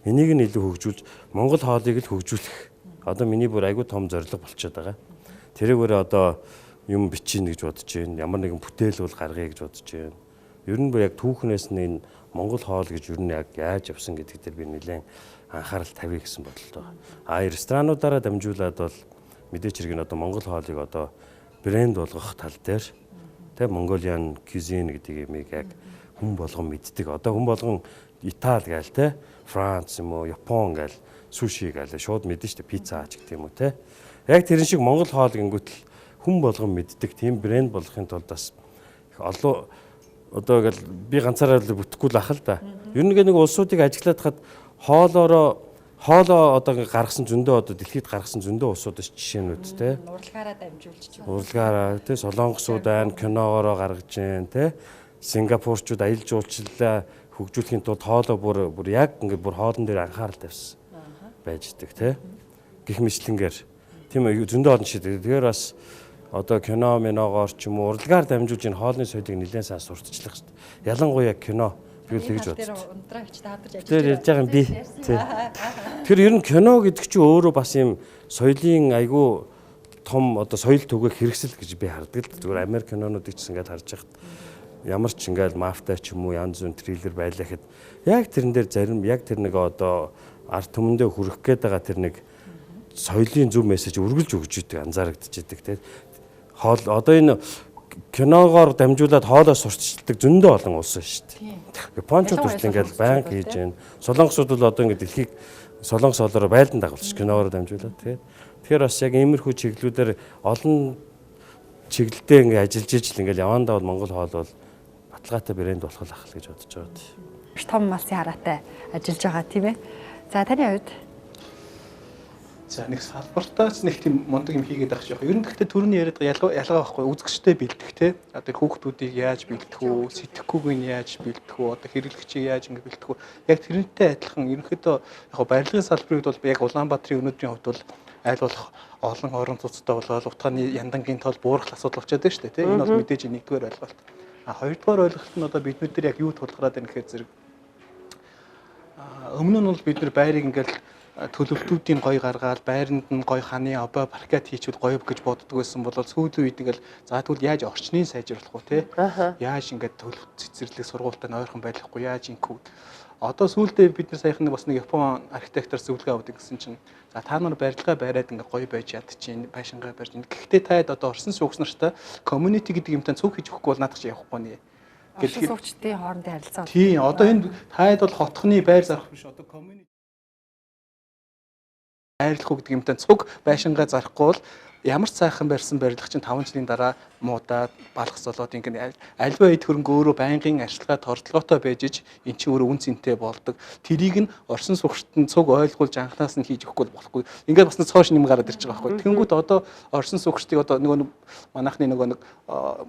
Энийг нь илүү хөгжүүлж Монгол хоолыг л хөгжүүлэх одоо миний бүр айгүй том зорилго болчиход байгаа. Тэрүүгээр одоо юм бичиж гэж бодож байна. Ямар нэгэн бүтээл бол гаргая гэж бодож байна. Ер нь бүр яг түүхнээс нь энэ Монгол хоол гэж ер нь яг яаж явсан гэдэг дээр би нэлээд анхаарал тавья гэсэн бодолтой байна. Ресторануудаараа дамжуулаад бол мэдээч хэрэг нь одоо Монгол хоолыг одоо брэнд болгох тал дээр тэг Mongolian cuisine гэдэг юмыг яг хүн болгон мэддэг. Одоо хүн болгон Итали гээл те Франц юм уу Япон гээл суши гээл шууд мэдэн штэ пицца ч гэдэг юм уу те. Яг тэрэн шиг Монгол хоол гингүүтэл хүн болгон мэддэг тийм брэнд болгохын тулд бас олон одоо ингээл би ганцаараа л бүтэхгүй л ах л да. Ер нь нэг улсуудыг ажиглаад хахад хоолоо одоо гаргасан зөндөө одоо дэлхийд гаргасан зөндөө улсуудаас жишээнүүд те. Урлагаараа дамжуулж чинь. Урлагаараа те солонгосууд байна, киногоороо гаргаж जैन те. Сингапурчууд аялал жуулчлалаа хөгжүүлэхийн тулд хоолоо бүр яг ингээд бүр хоолн дээр анхаарал тавьсан байж идэг те. Гэх мэтлэнгээр тийм ээ зөндөө олон шийдэг. Тэгэхээр бас одоо кино миногоор ч юм уу урлагаар дамжуулж энэ хоолны соёлыг нэлээд сайн сурталчлах шүү дээ. Ялангуяа кино би тэгж бодсон. Ундраагчтай хадаж ажиллаж тэр ярьж байгаа юм би. Тэгэхээр ер нь кино гэдэг чинь өөрөө бас юм соёлын айгүй том одоо соёл түгээх хэрэгсэл гэж би хардаг л. Зүгээр Америк кинонуудыг ч ингээд харж байхад ямар ч ингээд мафтай ч юм уу янз бүрийн триллер байлаа гэхэд яг тэрэн дээр зарим яг тэр нэг одоо арт түмэндээ хүрэх гээд байгаа тэр нэг соёлын зөв мессеж үргэлж өгч идэг анзаарэгдэж идэг те. Хоол одоо энэ киногоор дамжуулаад хоолоо сурталчилдаг зөндөө олон улс шүү дээ. Япончууд хүртэл ингээд банк хийж байна. Солонгосууд бол одоо ингээд дэлхийг солонгос хоолоор байлдан дагуулж киногоор дамжуулаад тэгээ. Тэгэхээр бас яг иймэрхүү чиглэлүүдээр олон чиглэлдээ ингээд ажиллаж ижил ингээд явандаа бол Монгол хоол бол баталгаатай брэнд болох ах л гэж бодож байгаа. Маш том малсын хараатай ажиллаж байгаа тийм ээ. За таны хувьд За нэг салбартаач нэг тийм мундаг юм хийгээд байх жоох. Ер нь гэхдээ түрүүний яриад ялгаа байхгүй үзэгчтэй бэлдэх те. Одоо хүүхдүүдийг яаж бэлдэх үү, сэтгэхүйг нь яаж бэлдэх үү, одоо хэрэглэгчийг яаж ингэ бэлдэх үү. Яг тэрнтэй адилхан ерөнхийдөө яг барилгын салбарыг бол яг Улаанбаатарын өнөөдрийн хувьд бол аль болох олон орон цуцтай болоод утгааны яндангийн тол буурах асуудал болчиход байна шүү дээ те. Энэ бол мэдээж нэгдүгээр ойлголт. А хоёрдугаар ойлголт нь одоо бид нар яг юу тулгараад байна гэхээр зэрэг өмнө нь бол бид нар байрыг ингээл төлөвлөлтүүдийн гой гаргаад байранд нь гой ханы обо паркет хийчихвэл гоё гэж боддог байсан бол сүүлийн үед ингээл за тэгвэл яаж орчныг сайжруулах вэ те яаж ингээд төлөвлөлт цэцэрлэг сургуультай ойрхон байхгүй яаж ингэв одоо сүүлдээ бид нар саяхан бас нэг Япон архитектор зөвлөгөө авдаг гэсэн чинь за та нар барилгаа байраад ингээд гоё байж ядчих байшингаа барьж ин гэхдээ таад одоо орсон суугч нартай community гэдэг юмтай цуг хийж өгөхгүй бол наадах чи явахгүй нэ орчин суугчдын хоорондын харилцаа тий одоо энэ таад бол хотхны байр зарах биш одоо community хайрлах гэдэг юмтай цуг байшингаа зарахгүй бол ямар ч сайхан барьсан барилга чинь 5 жилийн дараа муудаад балгас болоод ингээд альва эд хөрөнгө өөрөө байнгын арчилгаа тордлоготой байж иж эн чинь өөрөө үн цэнтэй болдог. Тэрийг нь орсон суугчтан цуг ойлгуулж анханаас нь хийж өгөхгүй болохгүй. Ингээд бас нэг цоош юм гараад ирж байгаа байхгүй. Тэнгүүд одоо орсон суугчдыг одоо нөгөө манайхны нөгөө нэг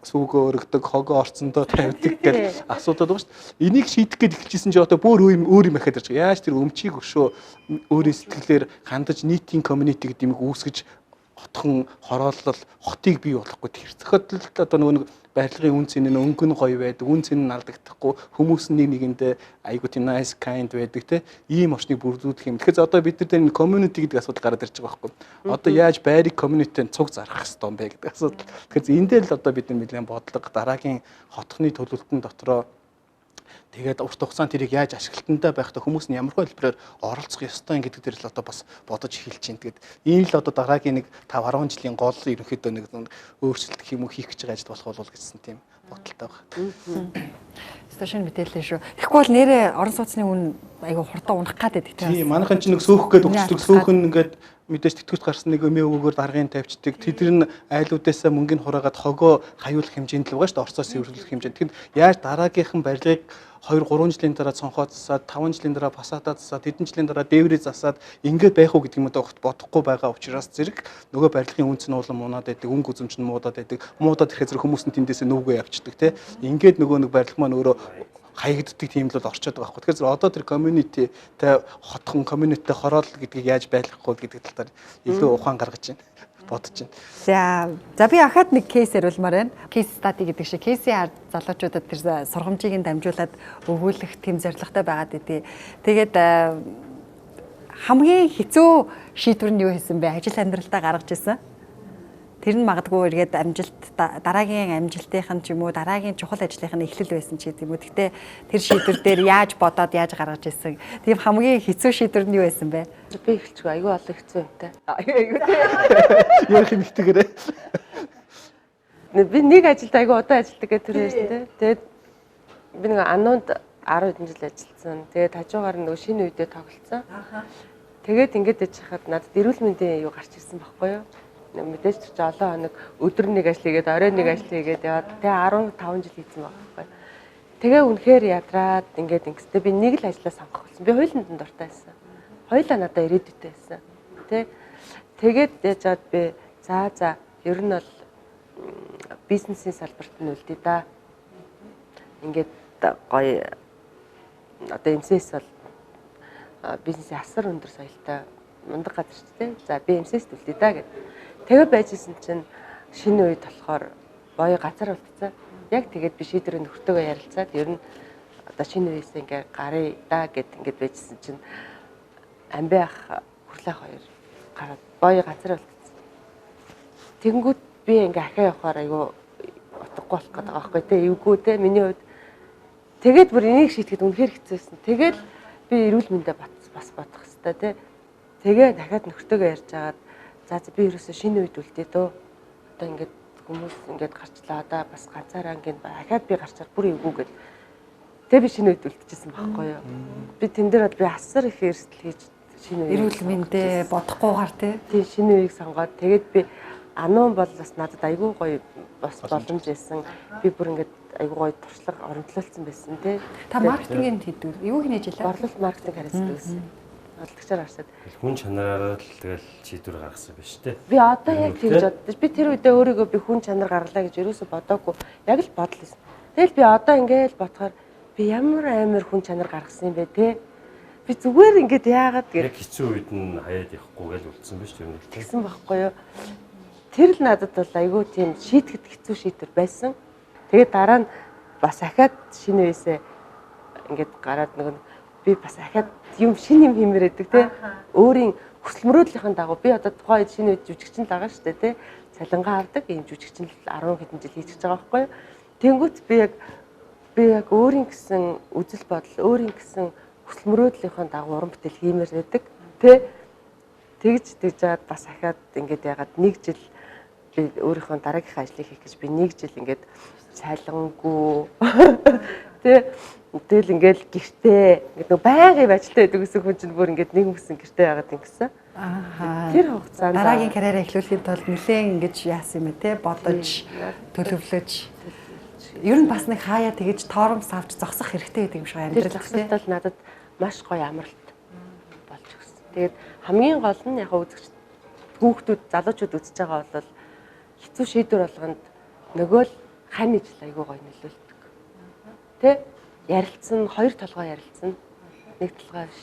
сүүгөө өргөдөг, хогоо орцондоо тавьдаг гэж асуудал байгаа шүү дээ. Энийг шийдэх гээд эхэлчихсэн чинь одоо бүр өөр юм ахаад ирж байгаа. Яаж тэр өмчийг өшөө өөрийн сэтгэлээр хандаж нийтийн community гэдэг юм үүсгэж хотхон хороолол хотыг бий болохгүй тэр зохиолдолд одоо нөгөө барилгын үн цэн нь өнгө нь гоё байдаг, үн цэн нь алдагдахгүй, хүмүүс нь нэгэндээ айгуу тийм nice kind байдаг те ийм орчныг бүрдүүлэх юм. Тэгэхээр одоо бид нар энэ community гэдэг асуудал гараад ирж байгаа байхгүй. Одоо яаж байрыг community-тэй цуг зарах хэрэгтэй юм бэ гэдэг асуудал. Тэгэхээр энэ дээр л одоо бид нар нэлээд бодлого дараагийн хотхны төлөвлөлтөн дотроо тэгээд урт хугацаанд тэрийг яаж ашиглалтандаа байхдаа хүмүүс нь ямар хэлбэрээр оролцох ёстой юм гэдэг дээр л одоо бас бодож эхэлж байна. Тэгээд ийм л одоо дараагийн нэг 5-10 жилийн гол ерөнхийдөө нэг өөрчлөлт гэх юм уу хийх гэж байгаа ажил болох болов гэсэн тийм бодолтой байна. Сташин мэдээлэл шүү. Тэгэхгүй бол нэрээ орон сууцны үн айгу хурдан унах гэдэг тийм. Тийм манайхан чинь нэг сөөх гээд өгчдөг сөөхөн ингээд мэдээж тэтгэвч гарсан нэг өмөө өгөөр даргын тавьчихдаг. Тэдэр нь айлуудаасаа мөнгөний хураагаад хогоо хаюулах хэмжээнд л байгаа шүү дээ. Орцоос сэвэрлэх хэмжээнд. Тэгэхээр яаж дараагийнхан барилгыг 2-3 жилийн дараа цонхоо засаад 5 жилийн дараа пасатаа засаад хэдэн жилийн дараа дээврээ засаад ингээд байх уу гэдэг юм одоо бодохгүй байгаа учраас зэрэг нөгөө барилгын үнц нь улам мунаад байдаг, өнгө үзэмж нь муудаад байдаг. Муудаад ирэхэд зэрэг хүмүүс нь тэндээсээ нүгөө явчихдаг те. Ингээд нөгөө нэг барилга маань өөрөө хаягддаг тийм л бол орчод байгаа байхгүй. Тэгэхээр одоо тэр community тэ хотхон community хороол гэдгийг яаж байлгах вэ гэдэг талаар илүү ухаан гаргаж байна. Бодож байна. За би ахаад нэг кейс ярилмаар байна. Кейс стади гэдэг шиг кейсийн залуучуудад тэр сургамжийг нь дамжуулаад өгүүлэх тийм зорилготой байгаад идэв. Тэгээд хамгийн хэцүү шийдвэр нь юу хийсэн бэ? Ажил амьдралдаа гаргаж ирсэн. Тэр нь магадгүй эргээд дараагийн амжилтынх нь ч юм уу дараагийн чухал ажлынх нь эхлэл байсан ч гэдэг юм уу. Гэхдээ тэр шийдвэр дээр яаж бодоод яаж гаргаж ирсэн. Тийм хамгийн хэцүү шийдвэр нь юу байсан бэ? Би эхэлчихгүй айгүй олон хэцүү юмтай. Ярих юм ихтэйгээрээ. Би нэг ажилд айгүй удаан ажилладаг гэх тэр байсан те. Тэгээд би нэг ануунд 10 хэдэн жил ажилласан. Тэгээд хажуугаар нэг шинэ үедээ тоглолцсон. Тэгээд ингэж яж хахад надад эрүүл мэндийн юу гарч ирсэн байхгүй юу? Мэдээж ч олон хоног өдөр нэг ажил хийгээд орой нэг ажил хийгээд яваад тэгээ 15 жил хийсэн байхгүй. Тэгээ үнэхээр ядраад ингээд ингэстэй би нэг л ажлаа сонгох болсон. Би хоёуланд нь дуртай байсан. Хоёулаа надад ирээдүйтэй байсан. Тэ. Тэгээд яжгаад би за ер нь бол бизнесийн салбарт нь үлдээ да. Ингээд гоё одоо MCS бол бизнесийн асар өндөр соёлтой мундаг газар ч тийм. За би MCS-т үлдээ да гэдэг. Тэгээ байжсэн чинь шинэ үед болохоор боё газар болцсон. Яг тэгээд би шийдвэрийн нөхөртөөгөө ярилцаад ер нь одоо шинэ үеэс ингээ гарыг да гэд ингээд байжсэн чинь амби ах хүрлэх хоёр гараад боё газар болцсон. Тэнгүүд би ингээ ахаа явахаар айгүй утгагүй болох гэдэг байгаа байхгүй те эвгүй те миний хувьд тэгээд бүр энийг шийтгэхэд үнэхээр хэцүүсэн. Тэгээд би эрүүл мэндэ бас бодох хэрэгтэй те. Тэгээ дахиад нөхөртөөгөө ярьж агаад за би ерөөсөө шинэ үед үлдээ дөө. Одоо ингээд хүмүүс ингээд гарчлаа да бас ганцаараа ингээд ахаад би гарчаар бүр эвгүй гэл. Тэгээ би шинэ үед үлдчихсэн байхгүй юу. Би тэн дээр би асар их эрсдэл хийж шинэ үед эрүүл мэндэ бодохгүйгээр тий шинэ үеийг сонгоод тэгээд би ануун бол бас надад айгүй гоё бас боломж байсан. Би бүр ингээд айгуу гоё туршлага оромтлуулсан байсан тий. Та маркетингийн хийдэг. Юу хийж илээ? Борлуулалт маркетинг хариуцдаг гэсэн. Хөтлөгчээр харсад. Хүн чанараараа л тэгэл шийдвэр гаргасан биш үү? Би одоо яг тэгж боддоо. Би тэр үедээ өөрийгөө би хүн чанар гаргалаа гэж ерөөсө бодоогүй. Яг л бодлоо. Тэгэл би одоо ингээл бодохоор би ямар амар хүн чанар гаргасан юм бэ те. Би зүгээр ингээд яагаад гэх яг хэцүү үед нь хаяад явахгүй гэж үлдсэн биш үү? Тэгсэн байхгүй юу? Тэр л надад бол айгүй тийм шийтгэд хэцүү шийдвэр байсан. Тэгээд дараа нь бас ахаад шинэ үесээ ингээд гараад нэг би бас ахаад юм шинэ юм хиймээр байдаг те. Өөрийн хүсэл мөрөөдлийн дагуу би одоо тухайн үед шинэ үед жүжигчин л байгаа шүү дээ те. Цалингаа авдаг ийм жүжигчин л 10 хэдэн жил хийж байгаа байхгүй юу? Тэнгүүт би яг өөрийн гэсэн үзэл бодол, өөрийн гэсэн хүсэл мөрөөдлийнхөө дагуу уран бүтээл хиймээр байдаг те. Тэгж жаад бас ахаад ингээд ягаад нэг жил би өөрийнхөө дараагийнхаа ажлыг хийх гэж би нэг жил ингээд цалингүй тэ тэгэл ингээл гэртээ ингээд нэг байнгын ажилтаа байдаг гэсэн хүн чинь бүр ингээд нэг хүсэн гэртээ яагаад ингэсэн. Тэр хугацаанд дараагийн карьераа эхлүүлэхийн тулд нэлээд ингэж яасан юм те бодож төлөвлөж ер нь бас нэг хаяа тэгэж тооромс авч зогсох хэрэгтэй гэдэг юм шиг амьдрал зогсолтол надад маш гоё амралт болж өгсөн. Тэгээд хамгийн гол нь яг үзэгч хүүхдүүд залуучууд үзэж байгаа бол хэцүү шийдвэр болгонд нөгөө л хань ижил айгуу гоё нөлөөлдөг. Тэ? Ярилцсан, хоёр толгой ярилцсан. Нэг толгой биш.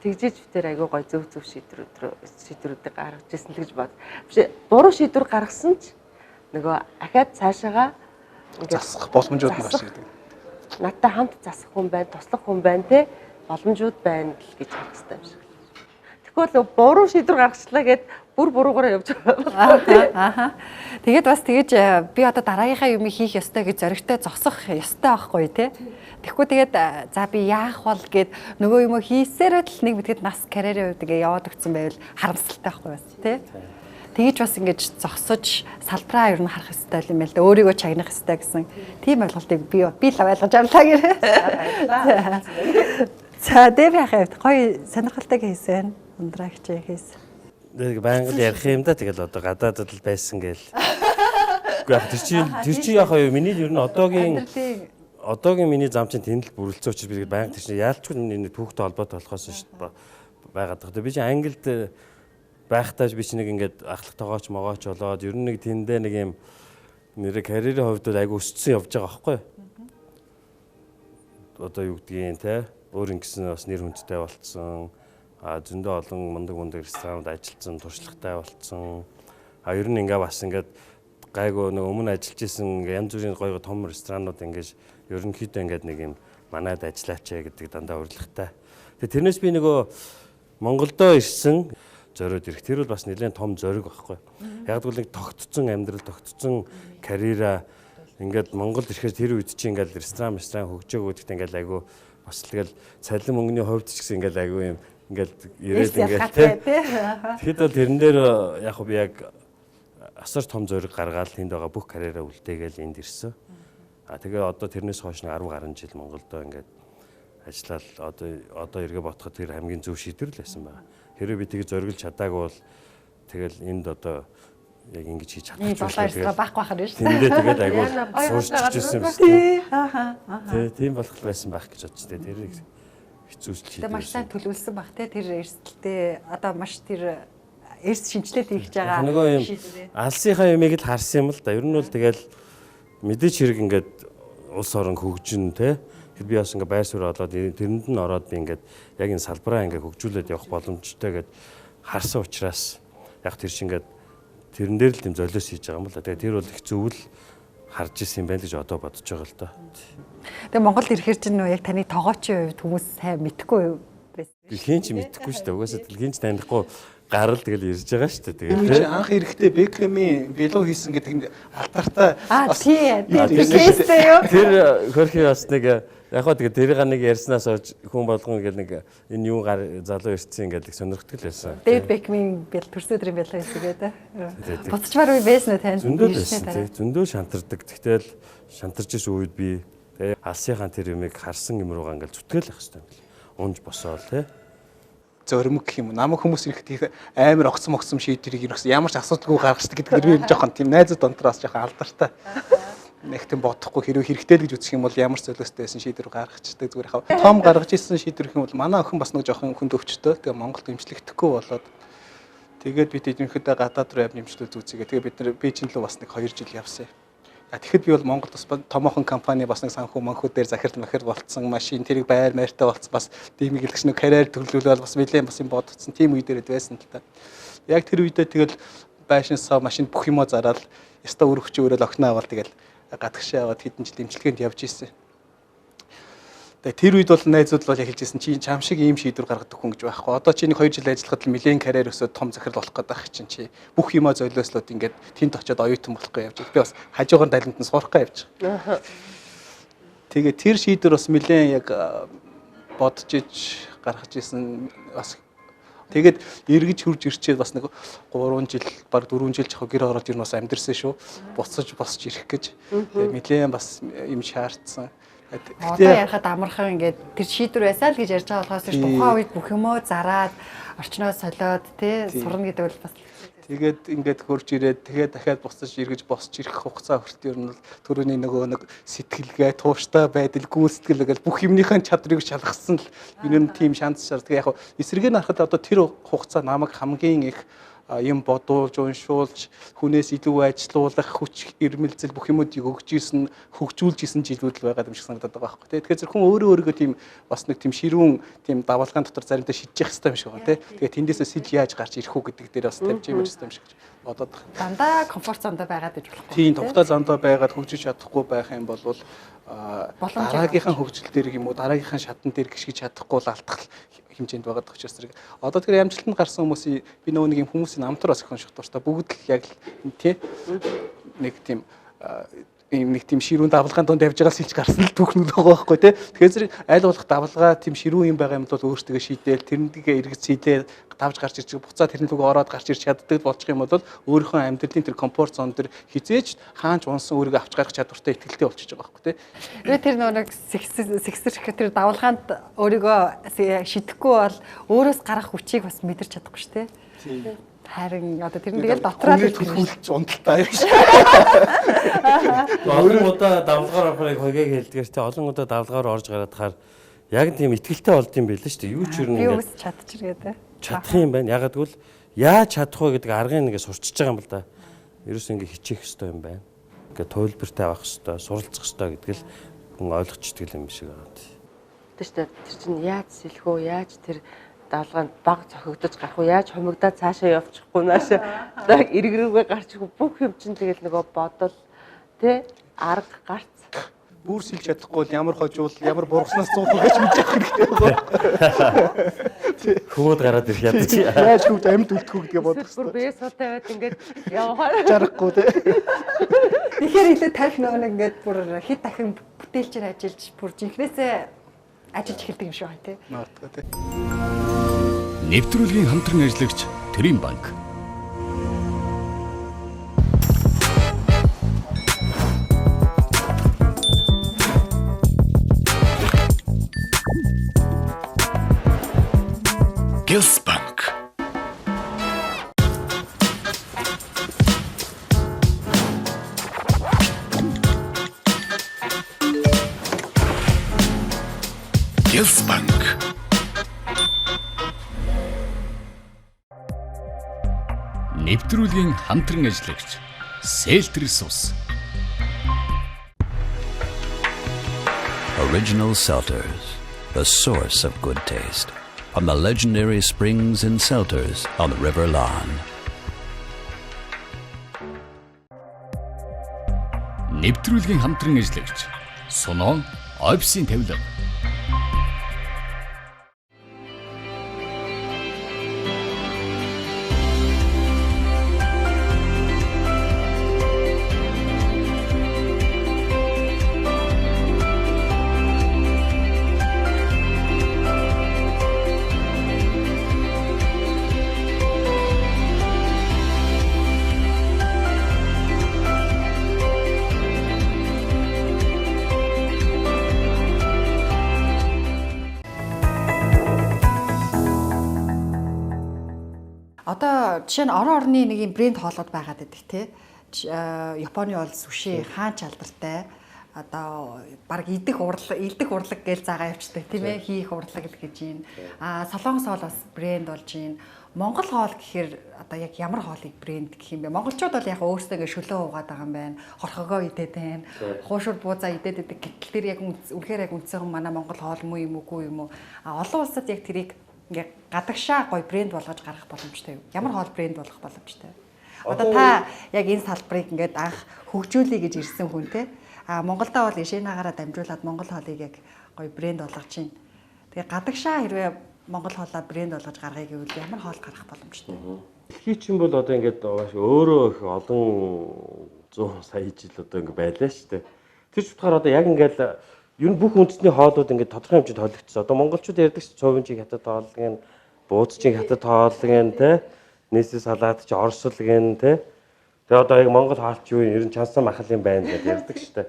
Тэгжиж битэр айгуу гоё зөв шийдвэрүүдийг гаргаж ирсэн л гэж бод. Биш буруу шийдвэр гаргасан ч нөгөө ахаад цаашаага ингээд засах боломжууд нь гарч ирдэг. Надтай хамт засах хүн байна, туслах хүн байна те. Боломжууд байна л гэж харах хэрэгтэй юм шиг. Тэгвэл буруу шийдвэр гаргачлаа гэд бүр буруугаараа явж байгаа. Тэгээд бас тэгэж би одоо дараагийнхаа юм хийх ёстой гэж зоригтой зогсох ёстой байхгүй тий. Тэгэхгүй тэгээд за би яах бол гэд нөгөө юм хийсээрээ л нэг мэтгэд нас карьерийн хувьд ингээ яваад өгсөн байвал харамсалтай байхгүй бас тий. Тэгэж бас ингэж зогсож салбараа ер нь харах ёстой юм байл да. Өөрийгөө чагнах ёстой гэсэн тийм ойлголтыг би л ойлгож авлаа гэх. За дэв яхав гоё сонирхолтой хийсэн. Ундраагч хийсэн. Нэг байнга л ярих юм да. Тэгэл одоо гадаадд л байсан гээл. Үгүй яг тэр чинь яг миний ер нь одоогийн миний зам чинь тэнд л бүрэлцсэн учраас би байнга тэр чинь яалчгүй нэг түүхтэй холбоотой болохоос шүү байгаад байгаа. Би чинь Англид байхдаа би чинь нэг ингээд ахлах тоогооч могооч болоод ер нь нэг тэндээ нэг юм нэр карьерийн хувьд айгу өссөн явж байгаа байхгүй юу? Одоо юу гэдгийг те өөр ингэсэн бас нэр хүндтэй болцсон. Зөндөө олон мундаг ресторанууд ажилласан, туршлагатай болцсон. Ер нь ингээ бас ингээд гайгүй нэг өмнө ажиллаж исэн янз бүрийн гоё том ресторанууд ингээд ерөнхийдөө ингээд нэг юм манайд ажиллаач гэдэг дандаа урилгатай. Тэгээ тэрнээс би нөгөө Монголдоо ирсэн зориуд ирэх. Тэр бол бас нэлээд том зориг байхгүй. Яг л нэг тогтцсон амьдрал, тогтцсон карьераа ингээд Монголд ирэхээр тэр үед чинь ингээд ресторан хөгжөөгөө гэдэгт ингээд айгүй бас тэгэл цалин мөнгөний хувьд ч гэсэн ингээд айгүй юм ингээд ирээд ингээд тэгэхэд бол тэрэн дээр яг би яг асар том зориг гаргаад тэнд байгаа бүх карьераа үлдээгээл энд ирсэн. Тэгээ одоо тэрнээс хойш 10 гаруй жил Монголдоо ингээд ажиллаад одоо эргээ бодоход тэр хамгийн зөв шийдвэр л байсан байна. Хэрэв би тийг зориглож чадаагүй бол тэгэл энд одоо яг ингэж хийж чадахгүй тэгээд баахгүй байх нь шүү. Тэндээ тэгээд айгүй суурчж ирсэн юм шүү. Тийм болох байсан байх гэж бодчих тээ. Тэр хэцүүсэл шийдвэр. Тэгээд маш сайн төлөвлөсөн баг те тэр эрсдэлтэй одоо маш тэр эрс шинжилээд хийж байгаа. Нөгөө юм алсынхаа юмыг л харсан юм л да. Ер нь бол тэгэл мэдээч хэрэг ингээд улс орон хөгжин те. Тэр би бас ингээд байр суурь олоод тэрэнд нь ороод би ингээд яг энэ салбараа ингээд хөгжүүлээд явах боломжтой гэд харсан учраас яг тэр шиг ингээд тэрэн дээр л тийм золиос хийж байгаа юм л да. Тэгээ тэр бол их зөвл харж ирсэн юм байна гэж одоо бодож байгаа л да. Тэгээ Монголд ирэхээр чинь яг таны тоогоочийн хувьд хүмүүс сайн мэдхгүй байсан. Хэн ч мэдхгүй шүү дээ. Угаасаа хэн ч танихгүй гарал тэгэл ирж байгаа шүү дээ. Тэгээд анх ирэхдээ Бекхэмийн билүү хийсэн гэдэг алдартай тийм юу? Тэр хөрхи бас нэг яг хоо тэгээ тэрийг нэг ярьснаас хойш хүн болгон ингээл нэг энэ юу залуу ирсэн ингээл сонирхдаг л байсан. Дэвид Бекхэмийн төрсөн өдрийн билүү хийсэн гэдэг. Буцчмаар үе байсан уу тань? Зөндөө шантардаг. Тэгтэл шантарч ирсэн үед би тэгээ алсынхаа тэр юмыг харсан юм руугаа ингээл зүтгэл байх хэрэгтэй юм. Унж босоол тий. Зоримог гэх юм. Намайг хүмүүс ирэхдээ амар огцом шийдвэрийг ерөөс ямар ч асуудалгүй гаргацдаг гэдэг нь жоохон тийм найзууд дондроос жоохон алдартай. нэг тийм бодохгүй хэрэгтэй л гэж үзэх юм бол ямар золиостой байсан шийдвэр гаргацдаг зүгээр хаа. Том гаргаж ирсэн шийдвэр гэх юм бол манай охин бас нэг жоохон хүнд өвчтөө. Тэгээ Монголд эмчлэгдэхгүй болоод тэгээд бид эднийхэдээ гадаад руу явж эмчлэл үзьгээ. Тэгээ бид нэр Бээжин рүү бас нэг 2 жил явсан. Тэгэхэд би бол Монголд бас томоохон компани бас нэг санхүү манхүү дээр захирал болцсон машин тэрийг байр майртай болцсон бас дэмиглэгч нэг карьер төрлөлөөл бас нэлээд бас юм бодцсон тийм үе дээрээ байсан л та. Яг тэр үедээ тэгэл байшинсаа машин бүх юмаа зараад яста өрөгч өөрөө л охиноо аваад тэгэл гадагшаа аваад хэдэн жил эмчилгээнд явж ирсэн. Тэгээ тэр үед бол найзууд бол яг хэлжсэн чи чам шиг ийм шийдвэр гаргадаг хүн гэж байхгүй. Одоо чи нэг 2 жил ажиллахад л милийн карьер өсөд том захирал болох гэдэг чинь чи бүх юмаа золиослоод ингээд тэнд очиод оюутан болохгүй явж. Би бас хажуугаар дайланд нь сурахгүй явж байгаа. Тэгээ тэр шийдвэр бас милийн яг бодож иж гаргаж исэн бас тэгээд эргэж хурж ирчээд бас нэг 3 жил баг 4 жил жахаа гэр ороод ирнэ бас амьдэрсэн шүү. Буцаж босч ирэх гэж. Тэгээ милийн бас юм шаардсан. Одоо ярахад амархан ингээд тэр шийдвэр байсаа л гэж ярьж байгаа болохоос тухайн үед бүх юмөө зараад орчноо солиод тий сурна гэдэг бол бас тэгээд ингээд хурж ирээд тэгээд дахиад буцаж эргэж босч ирэх хугацаа хүртэл ер нь төрөний нөгөө нэг сэтгэлгээ тууштай байдал гүйцэтгэл гэж бүх юмныхаа чадрыг шалгасан л энэ нь тийм шанс шаарддаг. Яг эсрэгээр нь харахад одоо тэр хугацаа намайг хамгийн их юм бодуулж, уншуулж, хүнээс илүү ажилуулах, хүч ирмэлзэл бүх юмудыг өгж исэн, хөгжүүлж исэн жилүүд л байгаа юм шиг санагдаад байгаа байхгүй. Тэгэхээр зөвхөн өөрөө тийм бас нэг тийм ширүүн тийм давалгаан дотор заримдаа шидчих хэвээр юм шиг байна тий. Тэгээд тэндээсээ сэл яаж гарч ирэх үү гэдэг дээр бас тавьж юм хэвээр юм шиг бодоод байна. Дандаа комфорт зондоо байгаад иж болохгүй. Тийм, тогтоо зондоо байгаад хөгжиж чадахгүй байх юм бол дараагийнхаа хөгжил дээр юм уу, дараагийнхаа шатан дээр гიშгэж чадахгүй л алдах хэмжээнд байгаа дах учраас одоо тэр амжилтанд гарсан хүмүүсийн би нөгөө нэг юм хүмүүсийн амтар бас их унших тууштай бүгд л яг тий нэг тийм ширүүн давлгаан донд явж байгаа сэлж гарсан л түүхнүүд байгаа байхгүй тий. Тэгэхээр зэрэг аль болох давлгаа тийм ширүүн юм байгаа юм бол өөртөө шийдээл тэрнийгээ эргэж сэлээ давж гарч ирж буцаа тэрний луг ороод гарч ирч чаддаг болчих юм бол өөрийнхөө амьдралын тэр комфорт зон дээр хизээч хаанч унсан өөрийгөө авч гарах чадвартай ихтэй болчихж байгаа байхгүй тий. Тэр нэг сэгсэрх тэр давлгаанд өөрийгөө шидэхгүй бол өөрөөс гарах хүчийг бас мэдэрч чадахгүй шүү тий. Харин одоо тэр нь тэгэл дотроо л хүлж унталтай юм шиг. Олон удаа давлгаар орохыг хогийг хэлдгээр те олон удаа давлгаар орж гараад хаар яг тийм ихтгэлтэй болд юм байл шүү дээ. Юу ч юм би үс чадчихгээ чадах юм байна. Ягаад гэвэл яаж чадах вэ гэдэг аргыг нэгэ сурчиж байгаа юм л да. Ерөөс ингэ хичээх хэрэгтэй юм байна. Ингээ туйлбартай авах хэрэгтэй, суралцах хэрэгтэй гэдэг л хүн ойлгочдөг юм шиг байгаа. Тэ шүү дээ. Тэр чинь яаж сэлэх үү? Яаж тэр даалганд баг цохигдож гарах уу, яаж хумигдаад цаашаа явчихгүй нааша яг эргэрүүгээ гарч ирэх бүх юм чинь тэгэл нөгөө бодол тий арга гарц бүр сэлж чадахгүй бол ямар хожуул ямар бургаснаас зуух гэж мэдэх хэрэгтэй байгаа. Хөөд гараад ирэх яд чи яаж хөвд амьд үлдэхүү гэдгээ бодох бүр бие суутай байд ингээд явахаар жарахгүй тий. Тэгэхээр илүү тарих нөгөө нэг ингээд бүр хэд дахин бүтээлчээр ажиллаж бүр жинхнээсээ ажиллаж эхэлдэг юм шиг байна тий. Наадтай тий. Нэвтрүүлгийн хамтран ажиллагч Төрийн банк. S.Batmunkh. S.Batmunkh. Нэвтрүүлгийн хамтран ажиллагч Селтрис. Original Selters, the source of good taste. From the legendary springs and selters on the River Lahn. Нэвтрүүлгийн хамтран ажиллагч Сонон офисын тавилга. Одоо жишээ нь орон орны нэг юм брэнд хоолоод байгаад байдаг тий. Японы бол суши хаан чалбартай одоо баг идэх урлаг гэж заагаа явчихдаг тийм ээ хийх урлаг гэж юм. Солонгос хоол бас брэнд болж юм. Монгол хоол гэхээр одоо яг ямар хоолыг брэнд гэх юм бэ? Монголчууд бол яг өөрсдөө ингэ шөлөө уугаад байгаа юм байна. Хорхогоо идээд байна. Хуушур буузаа идээд байдаг. Гэтэл тэр яг үнэхээр яг үндсэн манай монгол хоол муу юм уугүй юм уу? Олон улсад яг тэрийг ингээ гадагшаа гоё брэнд болгож гаргах боломжтой юу? Ямар хоол брэнд болгох боломжтой? Одоо та яг энэ салбарыг ингээд анх хөгжүүлэе гэж ирсэн хүн те. Монголдоо бол ишэнагаараа дамжуулаад монгол хоолыг яг гоё брэнд болгож чинь. Тэгээ гадагшаа хэрвээ монгол хоолоо брэнд болгож гаргая гэвэл ямар хоол гарах боломжтой? Дэлхийн чинь бол одоо ингээд өөрөө их олон 100 сая жил одоо ингээд байлаа шүү дээ. Тэр ч утгаар одоо яг ингээд ер нь бүх үндэсний хоолууд ингээд тодорхой хэмжээнд хойлогдсон. Одоо монголчууд ярьдаг чинь цувинчиг хятад хооллог нь, бууцчин хятад хооллог нь те, нийсээ салаад чи орслог нь те. Тэгээ одоо яг монгол хоолч юу ер нь чансан махалын байна гэж ярьдаг шүү дээ.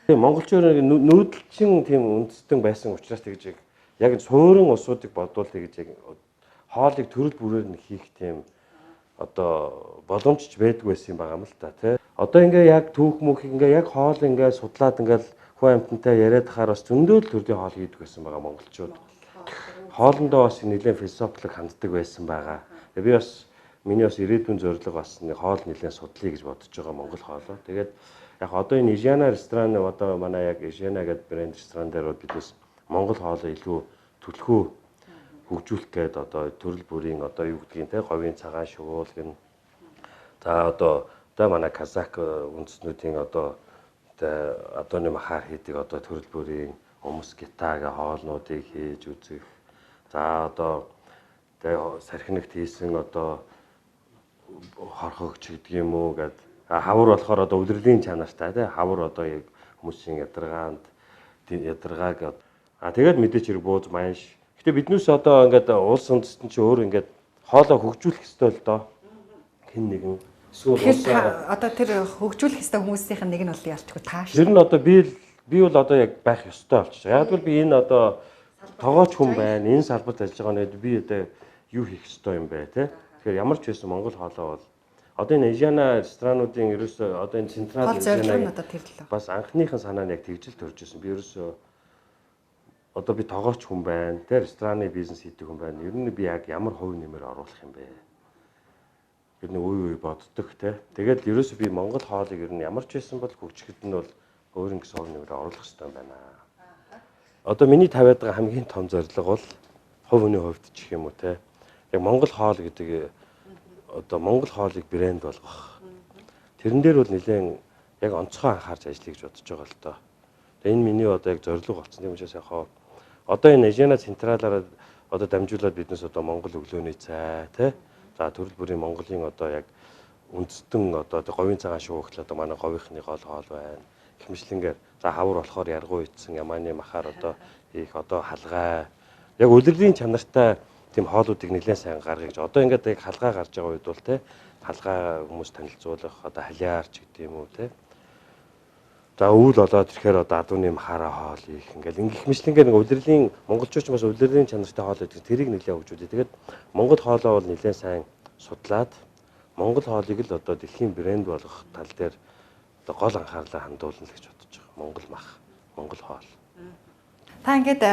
Тэгээ монголчууд нүүдэлчин тийм үндэстэн байсан учраас тэгж яг суурин усуудыг бодвол тэгж яг хоолыг төрөл бүрээр нь хийх тийм одоо боломжч байдгүй байсан юм байгаа юм л та тий. Одоо ингээ яг түүх мөх ингээ яг хоол ингээ судлаад ингээл хүн амьтантай яриад тахаар бас зөндөл төрлийн хоол хийдэг байсан байгаа монголчууд. Хоолндоо бас нэлээд философик ханддаг байсан байгаа. Тэгээ би бас миний бас ирээдүйн зорилго бас нэг хоол нэлээд судлая гэж бодож байгаа монгол хоолоо. Тэгээд яг одоо энэ Ижана ресторан одоо манай яг Ижана гэдэг брэнд ресторан дээр бол бид бас монгол хоолоо илүү төлхөө хөгжүүлэх гээд одоо төрөл бүрийн одоо юу гэдгийг те говийн цагаан шувуулг нь за одоо манай казак үндэстнүүдийн одоо нэг махаар хийдэг одоо төрөл бүрийн өмс гитагийн хоолнуудыг хийж үзэх. За одоо сархинагт хийсэн одоо хорхогч гэдэг юм уу гэд хавар болохоор одоо удирдлийн чанартай тий хавар одоо яг хүмүүсийн ядаргааг тэгээд мэдээч хэрэг бууз манш. Гэтэ биднээс одоо ингээд улс үндэстэн чи өөр ингээд хоолоо хөгжүүлэх ёстой л доо. Хэн нэгэн эсвэл одоо тэр хөгжүүлэх ёстой хүмүүсийн нэг нь бол ялчгүй тааш. Тэр нь одоо би бол одоо яг байх ёстой болчих. Яг бол би энэ одоо тоогооч хүн байна. Энэ салбарт ажиллаж байгаа нь би одоо юу хийх ёстой юм бэ те. Тэгэхээр ямар ч байсан монгол хоолоо бол одоо энэ Ижана ресторануудын ерөөсөө одоо энэ централ Ижана бас анхныхын санаа нь яг тэгжил төрж ирсэн. Би ерөөсөө одоо би тоогооч хүн байна. Тэ рестораны бизнес хийдэг хүн байна. Ер нь би яг ямар хувь нэмэр оруулах юм бэ? Бид нэг үе боддог те. Тэгээд ерөөсөө би монгол хоолыг ер нь ямар ч байсан бол хөгжихэд нь бол өөр ингэс хувь нэмэр оруулах хэрэгтэй байна. Одоо миний тавиад байгаа хамгийн том зорилго бол хувь хүний хувьд ч гэх юм уу те. Яг монгол хоол гэдэг одоо монгол хоолыг брэнд болгох. Тэрэн дээр бол нэлээд яг онцгой анхаарч ажиллая гэж бодож байгаа л доо. Тэгээ энэ миний одоо яг зорилго болсон юм учраас яг одоо энэ Ижана централаараа одоо дамжуулаад биднес одоо монгол өглөөний цай тий. За төрөл бүрийн монголын одоо яг үндэстэн одоо говийн цагаан шуугч одоо манай говийнхны гол хоол байна. Их мэтлэнгээр за хавар болохоор яргуу ийдсэн ямааны махаар одоо их одоо халгай. Яг үлрэлийн чанартай тийм хоолуудыг нэлээд сайн гаргая гэж. Одоо ингээд яг халгаа гарч байгаа үед бол тий халгаа хүмүүс танилцуулах одоо халиарч гэдэг юм уу тий. За өвөл болоод ирэхээр одоо адууны махаараа хоол их ингээл ингэх мэтлэнгээр нэг улирлын монголчууд ч бас улирлын чанартай хоол гэдэг тэрийг нэлээд хөгжүүлээ. Тэгээд монгол хоолоо бол нэлээд сайн судлаад монгол хоолыг л одоо дэлхийн брэнд болгох тал дээр одоо гол анхаарлаа хандуулна л гэж бодож байгаа. Монгол мах, монгол хоол. Та ингээд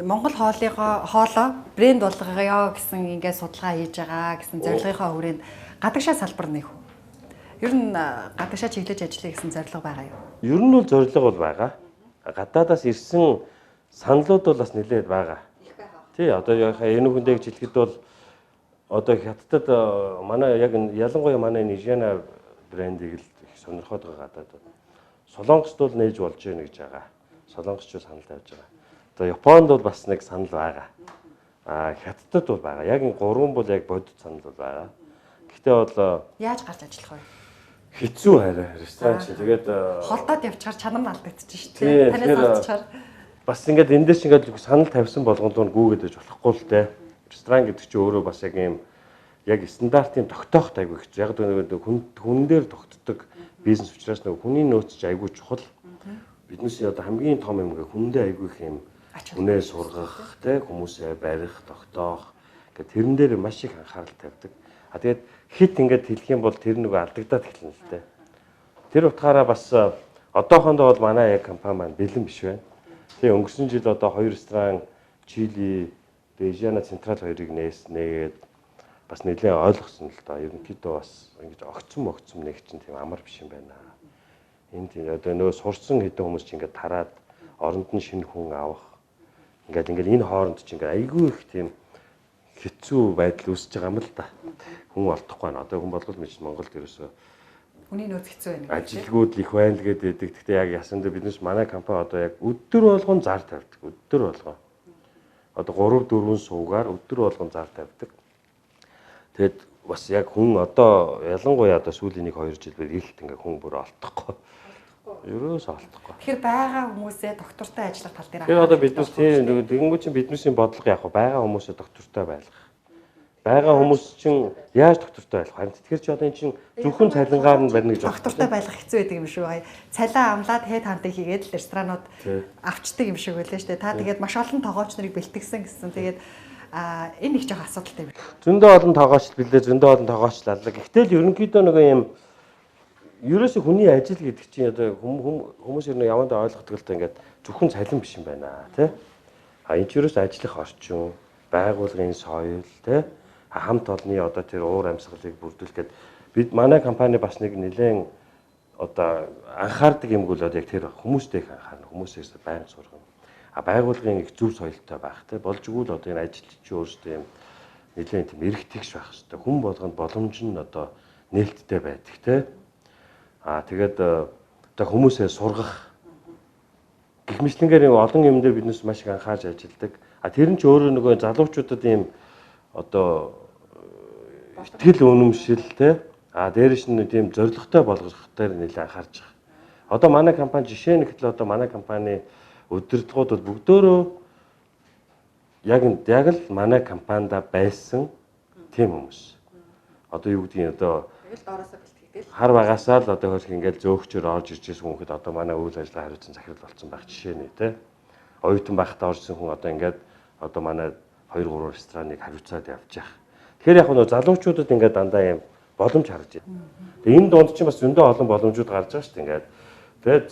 монгол хоолоо брэнд болгоё гэсэн ингээд судалгаа хийж байгаа гэсэн зорилгынхаа хүрээнд гадагшаа салбар нэх үү? Ер нь гадагшаа чиглэж ажиллая гэсэн зорилго байгаа юу? Ер нь бол зорилго бол байгаа. Гадаадаас ирсэн саналууд бол бас нэлээд байгаа. Тий, одоо яг энэ хүндээ хэлэхэд бол одоо хятадд манай яг ялангуяа манай Ижана брендийг л их сонирхоод байгаа гадаадд. Солонгост бол нээж болж гэнэ гэж байгаа. Солонгосчууд санал тавьж байгаа. Одоо Японд бол бас нэг санал байгаа. Хятадд бол байгаа. Яг энэ гурван бол яг бодит санал бол байгаа. Гэхдээ бол яаж гарч ажиллах вэ? Хэцүү хараа ресторан чи тэгээд холдоод явчихаар чанар нь алдагдчих шүү дээ. Танаас алдчихаар бас ингээд энэ дэш ингээд санал тавьсан болгонд гүгээд байж болохгүй л дээ. Ресторан гэдэг чинь өөрөө бас яг юм яг стандартын тогтоох айгүй хэцүү. Яг хүн дээр тогтдог бизнес учраас нэг хүний нөөц чи айгүй чухал. Биднээс одоо хамгийн том юм гээ хүндээ айгүй их юм үнээ сургах те хүмүүсээ барих, тогтоох гэх тэрэн дээр маш их анхаарал тавьдаг. Тэгээд хит ингээд хэлэх юм бол тэр нөгөө алдагдаад эхэлнэ л дээ. Тэр утгаараа бас одоохондоо бол манай яг компани маань бэлэн биш байна. Тэгээ өнгөрсөн жил одоо 2 ресторан Чили, Бежана Централ 2-ыг нээгээд бас нэлээд ойлгосон л да. Ерөнхийдөө бас ингэж огцом нэг чинь тийм амар биш юм байна. Энд одоо нөгөө сурсан хэдэн хүмүүс чинь ингээд тараад оронд нь шинэ хүн авах. Ингээд энэ хооронд чинь ингээд айгүй их тийм хэцүү байдал үүсэж байгаа юм л да. Хүн олдохгүй байна. Одоо хүн болгол мэд Монголд ерөөсөө хүний нөөц хэцүү байна. Ажилгууд их байна л гэдэг. Гэхдээ яг ясанд бизнес манай компани одоо яг өдөр болгон зар тавьдаг. Өдөр болгон. Одоо 3-4 суугаар өдөр болгон зар тавьдаг. Тэгэд бас яг хүн одоо ялангуяа одоо сүүлийн 1-2 жил ирэлт ингээ хүн бүр олдохгүй. Ерөөсөө олдохгүй. Тэгэхээр байгаа хүмүүсээ доктортой ажиллах тал дээр Тэгэхээр одоо бизнес тийм тэгэнгүүт чинь бизнесийн бодлого яг байгаа хүмүүсээ доктортой байлгах. Байгаа хүмүүс чинь яаж доктортой байлгах вэ? Тэгэхээр чи одоо эн чинь зөвхөн цалингаар нь барина гэж байна. доктортой байлгах хэцүү байдаг юм шүү. Цалиа амлаад хэд хантыг хийгээд л ресторанууд авчдаг юм шиг байлаа шүү дээ. Та тэгээд маш олон тоогооч нарыг бэлтгэсэн гэсэн. Тэгээд энэ их жоох асуудалтай байна. Зөндөө олон тоогооч бэлээ, зөндөө олон тоогооч лаллаа. Гэхдээ л ерөнхийдөө нөгөө юм ерөөсөө хүний ажил гэдэг чинь одоо хүмүүс ер нь явандаа ойлгодог л та ингээд зөвхөн цалин биш юм байна тий. Энэ ч ерөөсөө ажлах орчин, байгууллагын соёл тий. Хамт олонны одоо тэр уур амьсгалыг бүрдүүлэхэд бид манай компани бас нэг нэлээд одоо анхаардаг юм бол яг тэр хүмүүстэй их анхаарна, хүмүүсээс байнга сургана. Байгууллагын их зөв соёлтой байх тий. Болж игэл одоо энэ ажилчид өөрсдөө юм нэлээд тийм эрэгтэйгш байх хэрэгтэй. Хүн болгонд боломж нь одоо нээлттэй байдаг тий. Тэгээд одоо хүмүүсээ сургах гэх мэтлэнгээр олон юм дээр биднес маш их анхаарч ажилладаг. Тэр нь ч өөрөө нөгөө залуучуудад ийм одоо итгэл үнэмшил те дээрэш нь тийм зоригтой болгох дээр нэлээд анхаарч байгаа. Одоо манай компани жишээ нь гэхэл одоо манай компани удирдлагууд бол бүгдөө яг л манай компанида байсан тийм хүмүүс. Одоо юу гэдгийг одоо Тэгэл доороосоо бэлтгэдэг. хар багасаа л одоо хөрх ингээл зөөгчөөр орж иржсэн хүнхэд одоо манай үйл ажиллагаа хариуцсан захирал болсон байх жишээ нэ те. Оюутан байхдаа оржсэн хүн одоо ингээд одоо манай 2-3 рестораныг хариуцаад явж байгаа. Тэгэхээр яг нь залуучуудад ингээд дандаа юм боломж харж байна. Тэгээ энэ донд чинь бас зөндөө олон боломжууд гарч байгаа шүү дээ ингээд. Тэгээд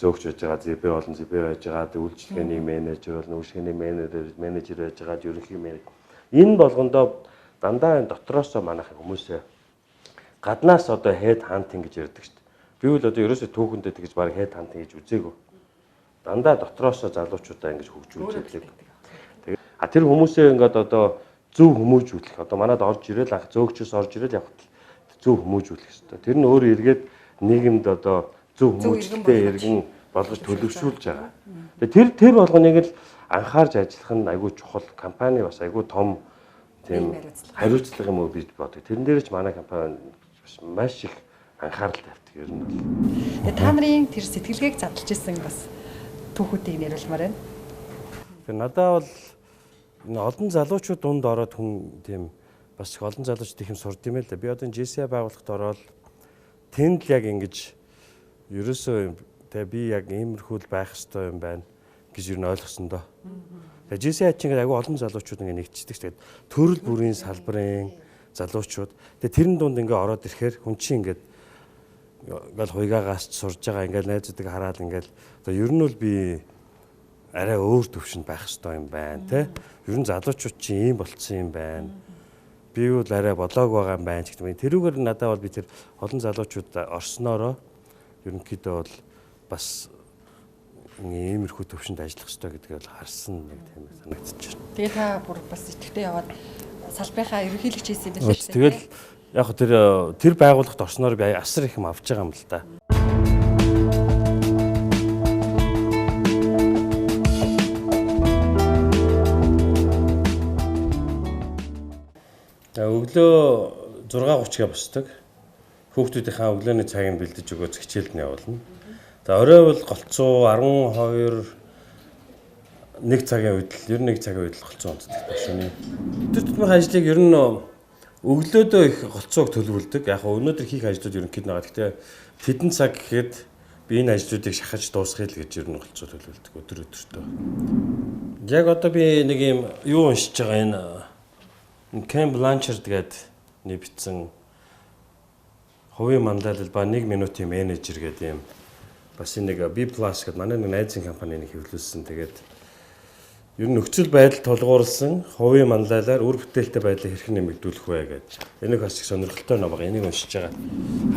зөөгч байж байгаа, ЗБ болон ЗБ байж байгаа, үйлчлэгээний менежер болон үйлчлэгээний менежер байж байгаа, ерөнхий менежер. Энэ болгондоо дандаа энэ дотроосоо манайх хүмүүсээ гаднаас одоо head hunting гэж ярьдаг шүү дээ. Би бол одоо ерөөсөө түүхэндээ тэгж баг head hunting гэж үзээгүй. Дандаа дотроосоо залуучуудаа ингэж хөгжүүлж байдаг. Тэр хүмүүсээ ингээд одоо зөв хүмүүжүүлэх. Одоо манад орж ирэл анх зөөгчөөс орж ирэл явахад зөв хүмүүжүүлэх хэрэгтэй. Тэр нь өөрөө эргээд нийгэмд одоо зөв хүмүүжлэлтэй иргэн болгож төлөвшүүлж байгаа. Тэр болгоныг л анхаарч ажиллах нь айгүй чухал. Компани бас айгүй том тийм хариуцлага юм уу бид бодог. Тэрэн дээр ч манай компани маш их анхаарал тавьдаг ер нь бол. Тэгээ та нарын тэр сэтгэлгээг задлж исэн бас түүхүүдийг нэрлэмээр байна. Тэгээ надад бол олон залуучууд дунд ороод хүн тийм бас их олон залуучууд их юм сурд юм л да. Би одоо MGC байгуулахад ороод тэнд л яг ингэж ерөөсөө тэгээ би яг иймэрхүү л байх ёстой юм байна гэж юу н ойлгосон доо. Тэгээ MGC чинь айгүй олон залуучууд ингэ нэгтчихдэг. Тэгээд төрөл бүрийн салбарын залуучууд. Тэгээ тэрэн дунд ингээ ороод ирэхээр хүн чинь ингээд хуйгаагаас сурж байгаа ингээл найзуудыг хараад ингээл одоо ер нь бол би арай өөр төвшөнд байх ёстой юм байна те. Ер нь залуучууд чинь ийм болцсон юм байна. Би бол арай болоог байгаа юм байна ч гэдэг. Тэрүүгээр надад бол би тэр олон залуучууд орсноороо ерөнхийдөө бол бас иймэрхүү төвшөнд ажиллах ёстой гэдгийг бол харсан нэг тийм санагдчихэж байна. Тэгээ та бүр бас итгэвтэй яваад салбарынхаа ерөнхийлөгч хийсэн юм байна шүү дээ. Тэгэл яг тэр байгууллагт орсноор би асар их юм авч байгаа юм л да. Өглөө 6:30-га босдог. Хүүхдүүдийнхээ өглөөний цагийг бэлдэж өгөөц хичээлд нь явуулна. За орой бол голцоо 12 1 цагийн үед л 91 цагийн үед л голцоо унтдаг шөнийн. Тэр тутмын ажлыг ер нь өглөөдөө их голцоог төлөвлөдөг. Яг өнөөдөр хийх ажлууд ерөнхийдөө байгаа. Гэхдээ тэдэн цаг гэхэд би энэ ажлуудыг шахаж дуусгая л гэж ер нь голцоо төлөвлөдөг өдөр-өдөртөө. Яг одоо би нэг юм юу уншиж байгаа энэ Кен Бланчард гэдэг бичсэн хувийн манлайлал ба 1 минутын менежер гэдэг юм. Бас нэг B+ гэдэг манай нэг найзын компанийн хэвлүүлсэн. Тэгээд ер нь нөхцөл байдал тулгуурласан хувийн манлайлалаар үр бүтээлтэй байдлыг хэрхэн нэмэгдүүлэх вэ гэдэг. Энийг бас их сонирхолтой ном байгаа. Энийг уншиж байгаа.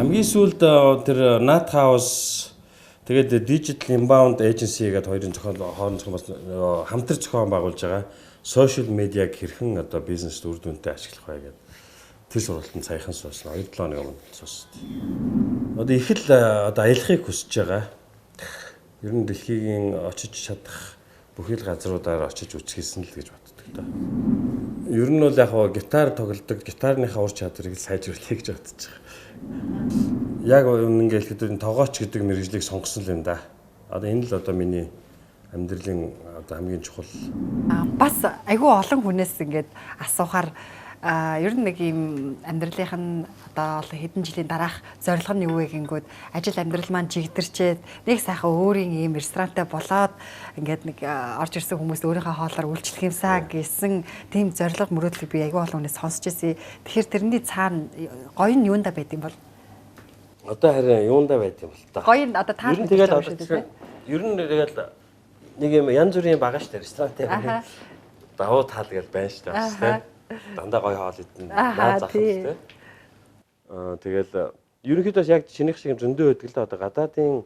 Хамгийн сүүлд тэр Nat House тэгээд Digital Inbound Agency гэдэг хоёрын хооронд бас хамтар зохион байгуулж байгаа. Social media-г хэрхэн одоо бизнест үр дүнтэй ашиглах вэ гэдэг. Тэр сургалтанд саяхан суусан 2-7 хоног өмнө сууссан. Одоо их л одоо аялахыг хүсэж байгаа. Ер нь дэлхийн очиж чадах бүхий л газруудаар очиж үзэхсэн л гэж боддог та. Ер нь бол яг гитар тоглодог, гитарныхаа ур чадварыг сайжруулах гэж бодож байгаа. Яг үнэнгээ хэлэхэд тогооч гэдэг мэргэжлийг сонгосон л юм да. Одоо энэ л одоо миний амьдралын одоо хамгийн чухал. Бас айгүй олон хүнээс ингээд асуухаар ер нь нэг юм амьдралынх нь одоо хэдэн жилийн дараах зорилго нь юу вэ гингүүд ажил амьдрал маань чигдэрчээд нэг сайхан өөрийн ийм ресторантай болоод ингээд нэг орж ирсэн хүмүүс өөрийнхөө хоолоор үйлчлэх юмсаа гэсэн тийм зорилго мөрөөдлөг би айгүй олон хүнээс сонсч ирсэн. Тэгэхээр тэрний цаана гоё нь юунда байд юм бол? Одоо харин юунда байд юм бол та. Гоё нь одоо таалт тэгэл одоо ер нь тэгэл нэг юм янз бүрийн байгаа шүү дээ ресторантай. Давуу тал гэж байна шүү дээ бас тийм. Дандаа гоё хоол идэн наад зах тийм. Тэгэл ерөнхийдөө яг шинийх шиг зөндөө байдаг л да одоо гадаадын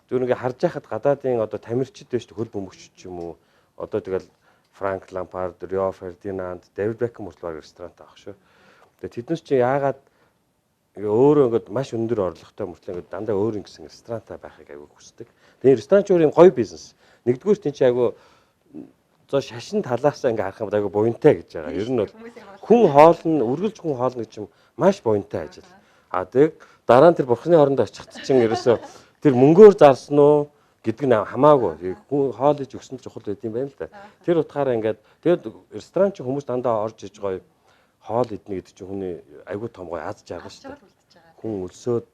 зөв ингээ харж байхад гадаадын одоо тамирчид байж хөл бөмбөгч ч юм уу одоо тэгэл Франк Лампард, Рио Фердинанд, Дэвид Бекхэм хүртэл ресторант авах шүү. Тэгээ тэднээс чи яагаад өөрөө ингээ маш өндөр орлоготой мөртлөө ингээ дандаа өөр ингэсэн ресторантай байхыг аягүй хүсдэг. Тэгээ ресторанч өөр юм гоё бизнес. Нэгдүгээр тийм чи аягүй зоо шашин талаасаа ингээ харах юм аягүй буянтай гэж байгаа. Ер нь бол хүн хоол нь үргэлж хүн хоол гэж юм маш буянтай ажил. Тэг дараа нь тэр бурхны хооронд очихт чинь ерөөсөө тэр мөнгөөр зарсан уу гэдэг нь хамаагүй. Хүн хоол иж өгсөн чухал байд юм байна л да. Тэр утгаараа ингээд тэгээд ресторан чинь хүмүүс дандаа орж иж гоё хоол иднэ гэдэг чинь хүний аягүй том гоё аз жаргал шүү дээ. Хүн өлсөөд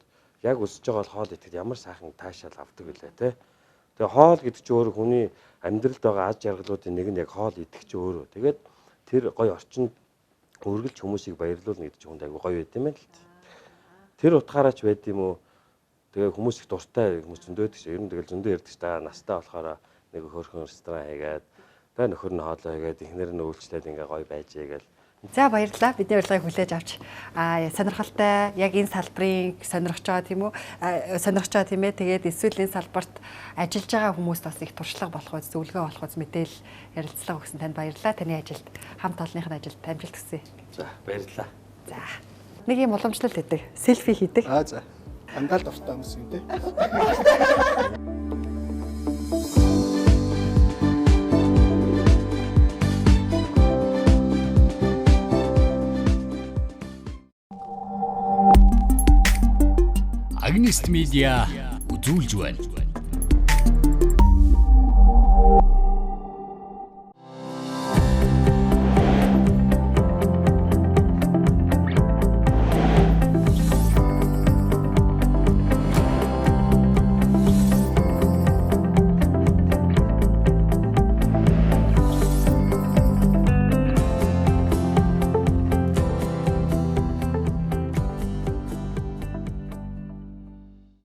яг өсөж байгаа бол хоол идэхэд ямар сайхан таашаал авдаг үлээ те. Тэгээ хоол гэдэг чинь өөрөө хүний амьдралд байгаа аз жаргалуудын нэг нь яг хоол идэх чинь өөрөө. Тэгээд тэр гоё орчинд үргэлж хүмүүсийг баярлуулна гэдэг чинь хүнд аягүй гоё байд юм байна л. Тэр утгаараа ч байд юм уу. Тэгээ хүмүүс их дуртай хүмүүс зөндөөд гэж ер нь тэгэл зөндөө ярьдаг ч та настай болохоор нэг хөөрхөн ресторан хийгээд тэгээ нөхөр нь хоолоо хийгээд эхнэр нь үйлчлээд ингээ гоё байж гээл. За баярлалаа. Бидний урилгыг хүлээж авч сонирхолтой яг энэ салбарыг сонирхож байгаа тийм үү? Сонирхож байгаа тийм ээ. Тэгээд эсвэл энэ салбарт ажиллаж байгаа хүмүүст бас их туршлага болох үс, зөвлөгөө болох үс мэдээл ярилцлага өгсөн танд баярлалаа. Таны ажилд хамт олонныхын ажилд амжилт хүсье. За баярлалаа. За. Нэг юм уламжлалт хийдэг. Селфи хийдэг. За. Андал дуртай хүмүүс юм те. Агнист медиа үзүүлж байна.